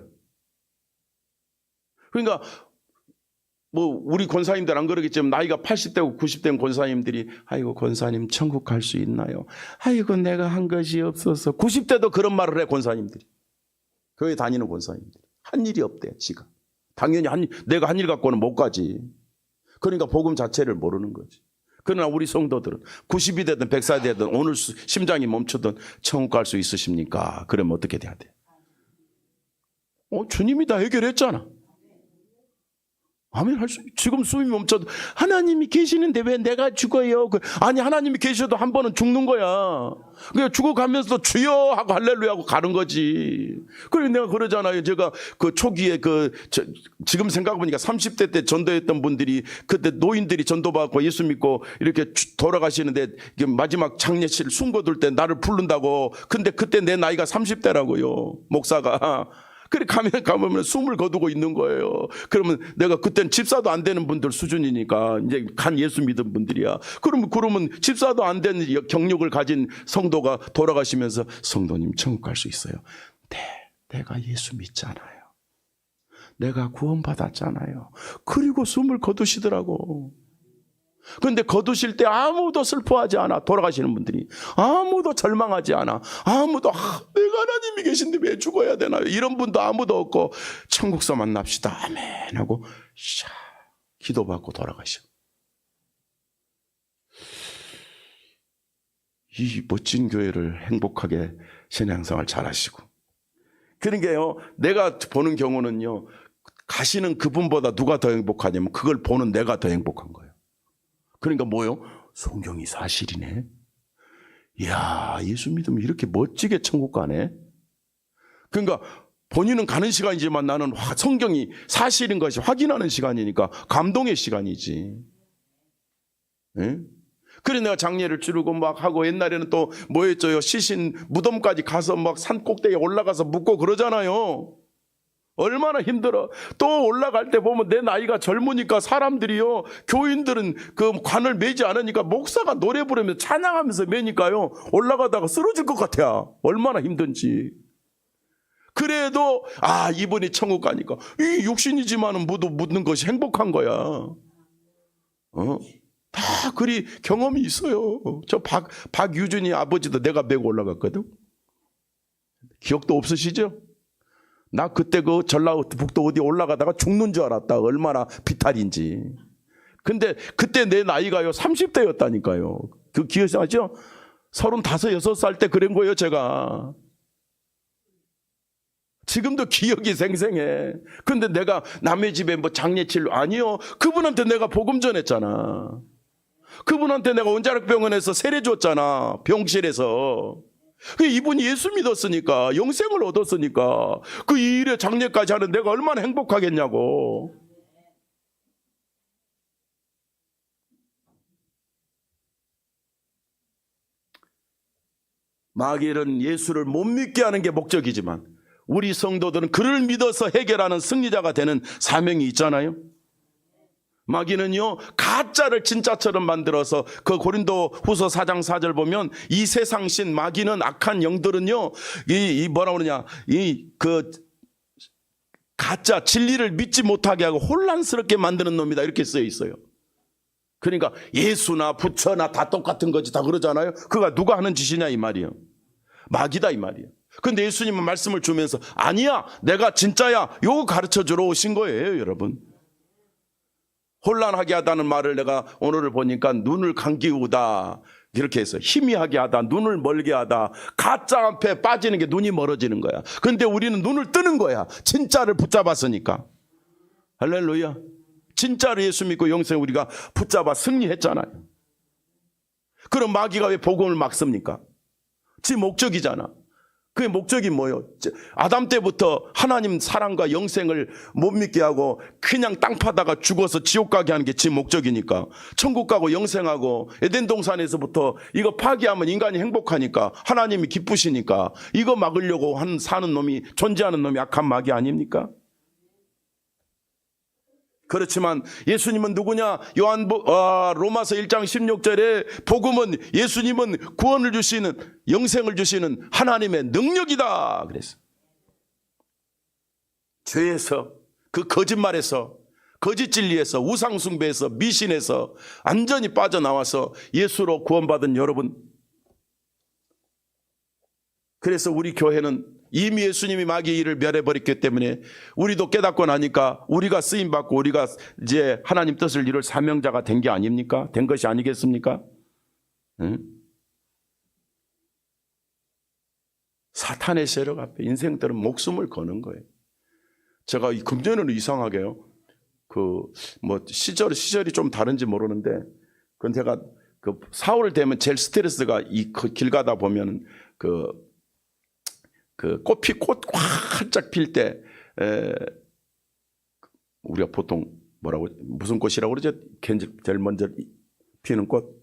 S1: 그러니까 뭐 우리 권사님들 안 그러겠지만 나이가 80대고 90대인 권사님들이 아이고 권사님 천국 갈 수 있나요? 아이고 내가 한 것이 없어서. 90대도 그런 말을 해. 권사님들이, 교회 다니는 권사님들이 한 일이 없대. 지가 당연히 내가 한 일 갖고는 못 가지. 그러니까 복음 자체를 모르는 거지. 그러나 우리 성도들은 90이 되든 100살 되든 오늘 심장이 멈추든 천국 갈 수 있으십니까? 그러면 어떻게 돼야 돼? 주님이 다 해결했잖아. 아멘. 지금 숨이 멈춰도 하나님이 계시는데 왜 내가 죽어요? 아니, 하나님이 계셔도 한 번은 죽는 거야. 그냥 죽어가면서 주여 하고 할렐루야 하고 가는 거지. 그래 내가 그러잖아요. 제가 그 초기에 지금 생각해보니까 30대 때 전도했던 분들이 그때 노인들이 전도받고 예수 믿고 이렇게 돌아가시는데 마지막 장례실 숨거둘 때 나를 부른다고. 근데 그때 내 나이가 30대라고요. 목사가. 그래 가면 숨을 거두고 있는 거예요. 그러면 내가 그때는 집사도 안 되는 분들 수준이니까 이제 간 예수 믿은 분들이야. 그러면 집사도 안 된 경력을 가진 성도가 돌아가시면서 성도님 천국 갈 수 있어요. 네, 내가 예수 믿잖아요. 내가 구원받았잖아요. 그리고 숨을 거두시더라고. 그런데 거두실 때 아무도 슬퍼하지 않아. 돌아가시는 분들이 아무도 절망하지 않아. 아무도 내가 하나님이 계신데 왜 죽어야 되나요? 이런 분도 아무도 없고 천국서 만납시다 아멘 하고 기도받고 돌아가셔. 이 멋진 교회를 행복하게 신앙생활 잘하시고. 그러니까요, 내가 보는 경우는요, 가시는 그분보다 누가 더 행복하냐면 그걸 보는 내가 더 행복한 거예요. 그러니까 뭐요? 성경이 사실이네. 이야, 예수 믿으면 이렇게 멋지게 천국 가네. 그러니까 본인은 가는 시간이지만 나는 성경이 사실인 것이 확인하는 시간이니까 감동의 시간이지. 네? 그래 내가 장례를 치르고 막 하고, 옛날에는 또 뭐였죠? 시신 무덤까지 가서 막 산 꼭대기에 올라가서 묻고 그러잖아요. 얼마나 힘들어. 또 올라갈 때 보면 내 나이가 젊으니까 사람들이요, 교인들은 그 관을 매지 않으니까 목사가 노래 부르면서 찬양하면서 매니까요, 올라가다가 쓰러질 것 같아. 얼마나 힘든지. 그래도 이분이 천국 가니까 이 육신이지만은 묻는 것이 행복한 거야. 다 그리 경험이 있어요. 저 박유준이 아버지도 내가 메고 올라갔거든. 기억도 없으시죠? 나 그때 그 전라북도 어디 올라가다가 죽는 줄 알았다. 얼마나 비탈인지. 근데 그때 내 나이가요 30대였다니까요. 그 기억하죠? 35, 6살 때 그런 거예요 제가. 지금도 기억이 생생해. 근데 내가 남의 집에 뭐 장례칠 아니요. 그분한테 내가 복음 전했잖아. 그분한테 내가 원자력병원에서 세례 줬잖아. 병실에서. 이분이 예수 믿었으니까, 영생을 얻었으니까 그 일에 장례까지 하는 내가 얼마나 행복하겠냐고. 마귀는 예수를 못 믿게 하는 게 목적이지만 우리 성도들은 그를 믿어서 해결하는 승리자가 되는 사명이 있잖아요. 마귀는요, 가짜를 진짜처럼 만들어서 그 고린도 후서 4장 4절 보면 이 세상신 마귀는 악한 영들은요, 뭐라 그러냐, 가짜 진리를 믿지 못하게 하고 혼란스럽게 만드는 놈이다. 이렇게 쓰여 있어요. 그러니까 예수나 부처나 다 똑같은 거지 다 그러잖아요. 그가 누가 하는 짓이냐 이 말이에요. 마귀다 이 말이에요. 근데 예수님은 말씀을 주면서 아니야, 내가 진짜야, 요거 가르쳐 주러 오신 거예요, 여러분. 혼란하게 하다는 말을 내가 오늘을 보니까 눈을 감기우다 이렇게 해서 희미하게 하다, 눈을 멀게 하다, 가짜 앞에 빠지는 게 눈이 멀어지는 거야. 근데 우리는 눈을 뜨는 거야. 진짜를 붙잡았으니까. 할렐루야. 진짜로 예수 믿고 영생 우리가 붙잡아 승리했잖아요. 그럼 마귀가 왜 복음을 막습니까? 지 목적이잖아. 그게 목적이 뭐예요? 아담 때부터 하나님 사랑과 영생을 못 믿게 하고 그냥 땅 파다가 죽어서 지옥 가게 하는 게 지 목적이니까. 천국 가고 영생하고 에덴 동산에서부터 이거 파괴하면 인간이 행복하니까, 하나님이 기쁘시니까 이거 막으려고 사는 놈이, 존재하는 놈이 악한 마귀 아닙니까? 그렇지만 예수님은 누구냐? 로마서 1장 16절에 복음은, 예수님은 구원을 주시는, 영생을 주시는 하나님의 능력이다 그랬어. 죄에서, 그 거짓말에서, 거짓 진리에서, 우상 숭배에서, 미신에서 완전히 빠져나와서 예수로 구원받은 여러분. 그래서 우리 교회는 이미 예수님이 마귀의 일을 멸해버렸기 때문에 우리도 깨닫고 나니까 우리가 쓰임받고 우리가 이제 하나님 뜻을 이룰 사명자가 된 게 아닙니까? 된 것이 아니겠습니까? 응? 사탄의 세력 앞에 인생들은 목숨을 거는 거예요. 제가 금전에는 이상하게요, 시절이 좀 다른지 모르는데, 그건 제가 그 4월 되면 제일 스트레스가 길 가다 보면 꽃 활짝 필 때, 우리가 보통 무슨 꽃이라고 그러죠? 제일 먼저 피는 꽃?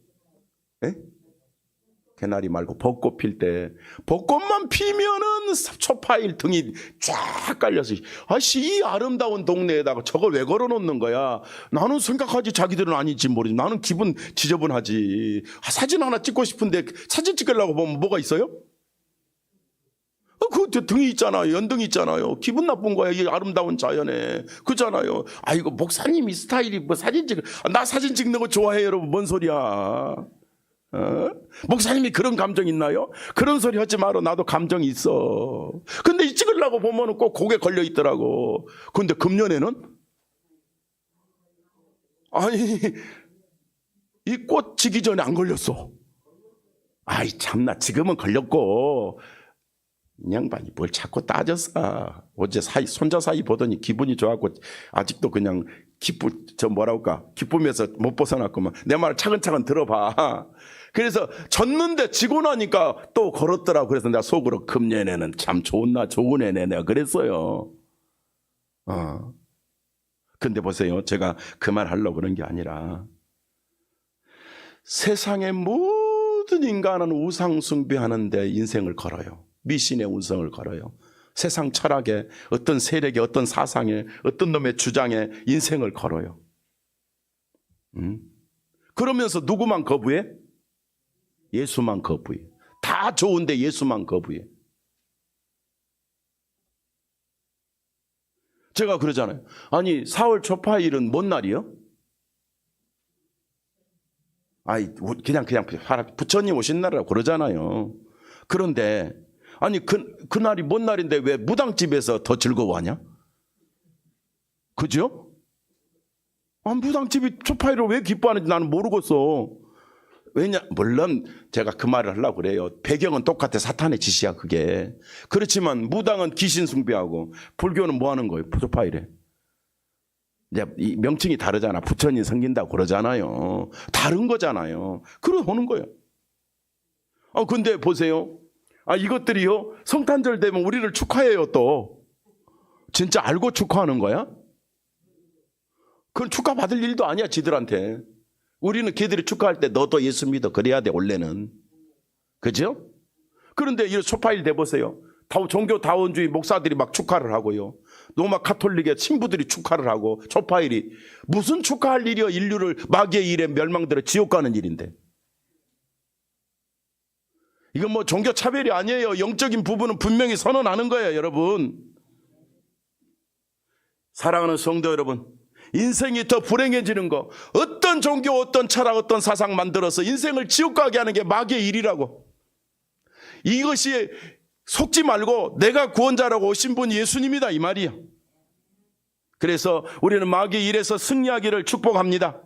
S1: 개나리 말고 벚꽃 필 때, 벚꽃만 피면은 초파일 등이 쫙 깔려서, 이 아름다운 동네에다가 저걸 왜 걸어놓는 거야? 나는 생각하지, 자기들은 아닌지 모르지. 나는 기분 지저분하지. 사진 하나 찍고 싶은데 사진 찍으려고 보면 뭐가 있어요? 그 등이 있잖아요. 연등이 있잖아요. 기분 나쁜 거야, 이 아름다운 자연에. 그잖아요. 이거 목사님이 스타일이 나 사진 찍는 거 좋아해요, 여러분. 뭔 소리야? 목사님이 그런 감정 있나요? 그런 소리 하지 마라. 나도 감정이 있어. 근데 이 찍으려고 보면 꼭 고개 걸려 있더라고. 근데 금년에는 이 꽃 지기 전에 안 걸렸어. 참나, 지금은 걸렸고. 이 양반이 뭘 자꾸 따졌어. 어제 손자 사이 보더니 기분이 좋았고, 아직도 그냥 기쁨에서 못 벗어났구만. 내 말을 차근차근 들어봐. 그래서 졌는데 지고 나니까 또 걸었더라고. 그래서 내가 속으로 금년에는 참 좋은 애네, 내가 그랬어요. 근데 보세요, 제가 그 말 하려고 그런 게 아니라, 세상의 모든 인간은 우상 숭배하는데 인생을 걸어요. 미신의 운성을 걸어요. 세상 철학에, 어떤 세력에, 어떤 사상에, 어떤 놈의 주장에 인생을 걸어요. 그러면서 누구만 거부해? 예수만 거부해. 다 좋은데 예수만 거부해. 제가 그러잖아요. 4월 초파일은 뭔 날이요? 그냥 부처님 오신 날이라고 그러잖아요. 그런데 그날이 뭔 날인데 왜 무당집에서 더 즐거워하냐? 그죠? 무당집이 초파일을 왜 기뻐하는지 나는 모르겠어. 물론 제가 그 말을 하려고 그래요. 배경은 똑같아. 사탄의 짓이야, 그게. 그렇지만 무당은 귀신 숭배하고, 불교는 뭐 하는 거예요? 초파일에. 이제 이 명칭이 다르잖아. 부처님 섬긴다고 그러잖아요. 다른 거잖아요. 그러고 오는 거예요. 근데 보세요. 이것들이요, 성탄절 되면 우리를 축하해요. 또 진짜 알고 축하하는 거야? 그건 축하받을 일도 아니야, 지들한테. 우리는 걔들이 축하할 때 너도 예수 믿어, 그래야 돼, 원래는. 그죠? 그런데 이 초파일 돼보세요. 종교다원주의 목사들이 막 축하를 하고요, 로마 카톨릭의 신부들이 축하를 하고. 초파일이 무슨 축하할 일이요? 인류를 마귀의 일에 멸망들어 지옥 가는 일인데. 이건 종교 차별이 아니에요. 영적인 부분은 분명히 선언하는 거예요, 여러분. 사랑하는 성도 여러분, 인생이 더 불행해지는 거, 어떤 종교, 어떤 철학, 어떤 사상 만들어서 인생을 지옥 가게 하는 게 마귀의 일이라고. 이것이 속지 말고 내가 구원자라고 오신 분이 예수님이다, 이 말이야. 그래서 우리는 마귀의 일에서 승리하기를 축복합니다.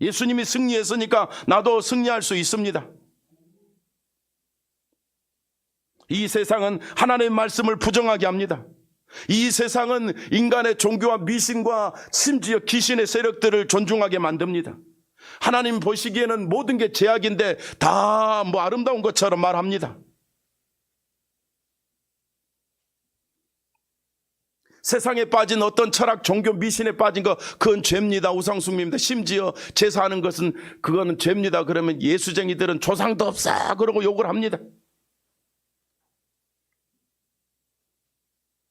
S1: 예수님이 승리했으니까 나도 승리할 수 있습니다. 이 세상은 하나님의 말씀을 부정하게 합니다. 이 세상은 인간의 종교와 미신과 심지어 귀신의 세력들을 존중하게 만듭니다. 하나님 보시기에는 모든 게 제약인데 다 아름다운 것처럼 말합니다. 세상에 빠진 어떤 철학, 종교, 미신에 빠진 거, 그건 죄입니다. 우상숭배입니다. 심지어 제사하는 것은 그거는 죄입니다. 그러면 예수쟁이들은 조상도 없어 그러고 욕을 합니다.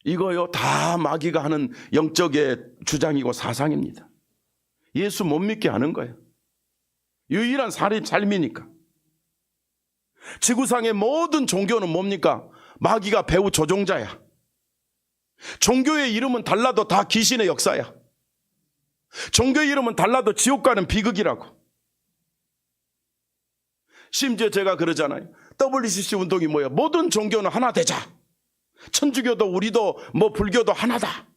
S1: 이거요, 다 마귀가 하는 영적의 주장이고 사상입니다. 예수 못 믿게 하는 거예요. 유일한 삶이니까. 지구상의 모든 종교는 뭡니까? 마귀가 배후 조종자야. 종교의 이름은 달라도 다 귀신의 역사야. 종교의 이름은 달라도 지옥 가는 비극이라고. 심지어 제가 그러잖아요. WCC 운동이 뭐야? 모든 종교는 하나 되자. 천주교도 우리도 불교도 하나다.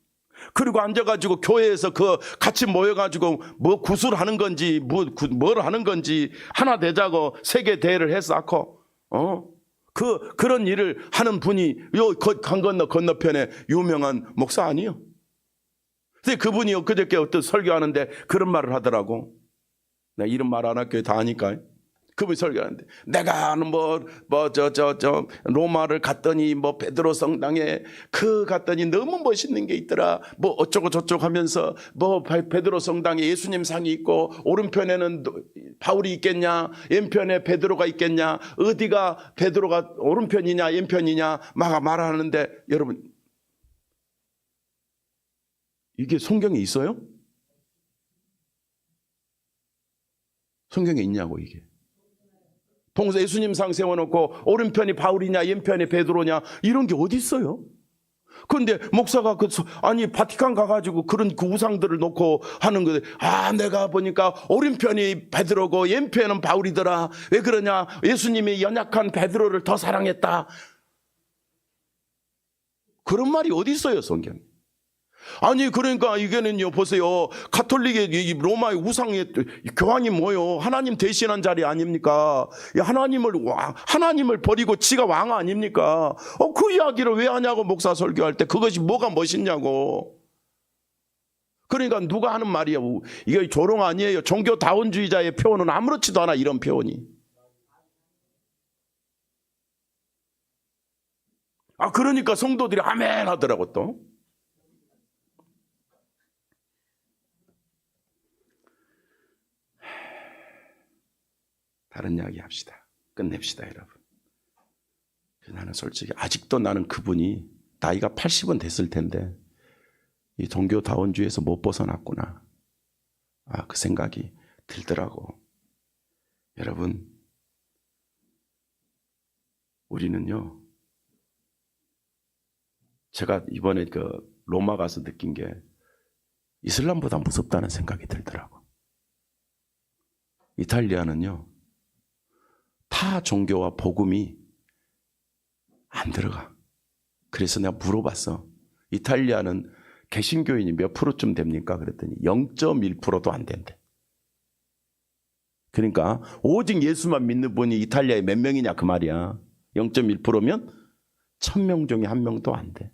S1: 그리고 앉아가지고 교회에서 같이 모여가지고 구술하는 건지 뭘 하는 건지 하나 되자고 세계 대회를 했었고, 그런 일을 하는 분이 강 건너편에 유명한 목사 아니요? 근데 그분이 엊그저께 어떤 설교하는데 그런 말을 하더라고. 내가 이런 말 안 할게요. 다 아니까. 그분이 설교하는데 내가 로마를 갔더니 베드로 성당에 갔더니 너무 멋있는 게 있더라. 어쩌고 저쩌고 하면서 베드로 성당에 예수님 상이 있고 오른편에는 바울이 있겠냐, 왼편에 베드로가 있겠냐, 어디가 베드로가 오른편이냐 왼편이냐 막 말하는데, 여러분 이게 성경에 있어요? 성경에 있냐고. 이게 동서 예수님 상 세워놓고 오른편이 바울이냐 왼편이 베드로냐 이런 게 어디 있어요? 그런데 목사가 바티칸 가가지고 그런 그 우상들을 놓고 하는 거예요. 내가 보니까 오른편이 베드로고 왼편은 바울이더라. 왜 그러냐? 예수님이 연약한 베드로를 더 사랑했다. 그런 말이 어디 있어요, 성경에? 그러니까 이게는요, 보세요. 가톨릭의 로마의 우상의 교황이 뭐요? 하나님 대신한 자리 아닙니까? 하나님을 버리고 지가 왕 아닙니까? 그 이야기를 왜 하냐고, 목사 설교할 때. 그것이 뭐가 멋있냐고. 그러니까 누가 하는 말이야. 이게 조롱 아니에요. 종교다원주의자의 표현은 아무렇지도 않아, 이런 표현이. 그러니까 성도들이 아멘 하더라고 또. 다른 이야기 합시다. 끝냅시다, 여러분. 나는 솔직히 아직도 나는 그분이 나이가 80은 됐을 텐데 이 종교다원주의에서 못 벗어났구나. 그 생각이 들더라고. 여러분, 우리는요, 제가 이번에 로마 가서 느낀 게 이슬람보다 무섭다는 생각이 들더라고. 이탈리아는요, 타 종교와 복음이 안 들어가. 그래서 내가 물어봤어. 이탈리아는 개신교인이 몇 프로쯤 됩니까? 그랬더니 0.1%도 안 된대. 그러니까 오직 예수만 믿는 분이 이탈리아에 몇 명이냐 그 말이야. 0.1%면 1000명 중에 1명도 안 돼.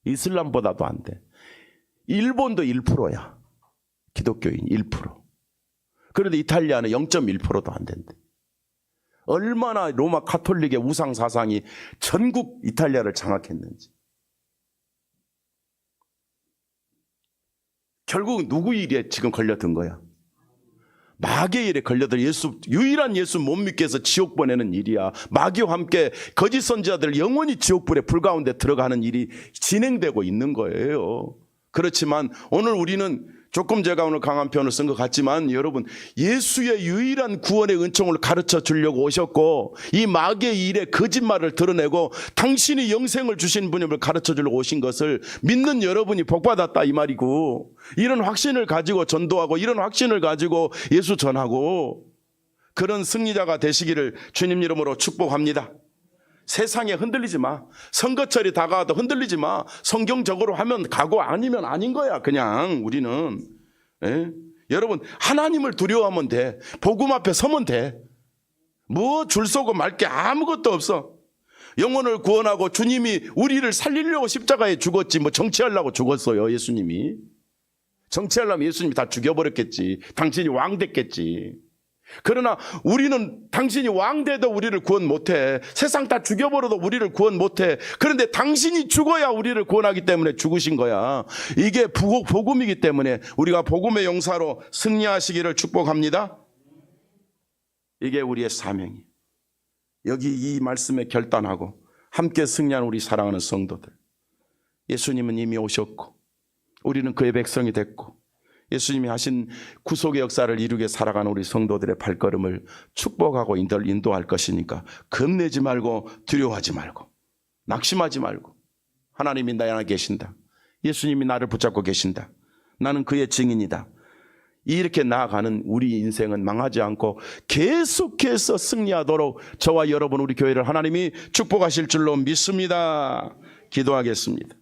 S1: 이슬람보다도 안 돼. 일본도 1%야. 기독교인 1%. 그런데 이탈리아는 0.1%도 안 된대. 얼마나 로마 가톨릭의 우상 사상이 전국 이탈리아를 장악했는지. 결국 누구 일에 지금 걸려든 거야? 마귀의 일에 걸려들 유일한 예수 못 믿게 해서 지옥 보내는 일이야. 마귀와 함께 거짓 선지자들 영원히 지옥불에 불가운데 들어가는 일이 진행되고 있는 거예요. 그렇지만 오늘 우리는 조금 제가 오늘 강한 표현을 쓴 것 같지만 여러분, 예수의 유일한 구원의 은총을 가르쳐 주려고 오셨고 이 마귀의 일에 거짓말을 드러내고 당신이 영생을 주신 분임을 가르쳐 주려고 오신 것을 믿는 여러분이 복받았다 이 말이고, 이런 확신을 가지고 전도하고 이런 확신을 가지고 예수 전하고 그런 승리자가 되시기를 주님 이름으로 축복합니다. 세상에 흔들리지 마. 선거철이 다가와도 흔들리지 마. 성경적으로 하면 가고 아니면 아닌 거야. 그냥 우리는. 여러분, 하나님을 두려워하면 돼. 복음 앞에 서면 돼. 뭐 줄 서고 말 게 아무것도 없어. 영혼을 구원하고 주님이 우리를 살리려고 십자가에 죽었지 뭐 정치하려고 죽었어요. 예수님이. 정치하려면 예수님이 다 죽여버렸겠지. 당신이 왕 됐겠지. 그러나 우리는 당신이 왕돼도 우리를 구원 못해. 세상 다 죽여버려도 우리를 구원 못해. 그런데 당신이 죽어야 우리를 구원하기 때문에 죽으신 거야. 이게 복음이기 때문에 우리가 복음의 용사로 승리하시기를 축복합니다. 이게 우리의 사명이. 여기 이 말씀에 결단하고 함께 승리한 우리 사랑하는 성도들, 예수님은 이미 오셨고 우리는 그의 백성이 됐고 예수님이 하신 구속의 역사를 이루게 살아가는 우리 성도들의 발걸음을 축복하고 인도할 것이니까 겁내지 말고 두려워하지 말고 낙심하지 말고, 하나님이 나에 안에 계신다. 예수님이 나를 붙잡고 계신다. 나는 그의 증인이다. 이렇게 나아가는 우리 인생은 망하지 않고 계속해서 승리하도록 저와 여러분 우리 교회를 하나님이 축복하실 줄로 믿습니다. 기도하겠습니다.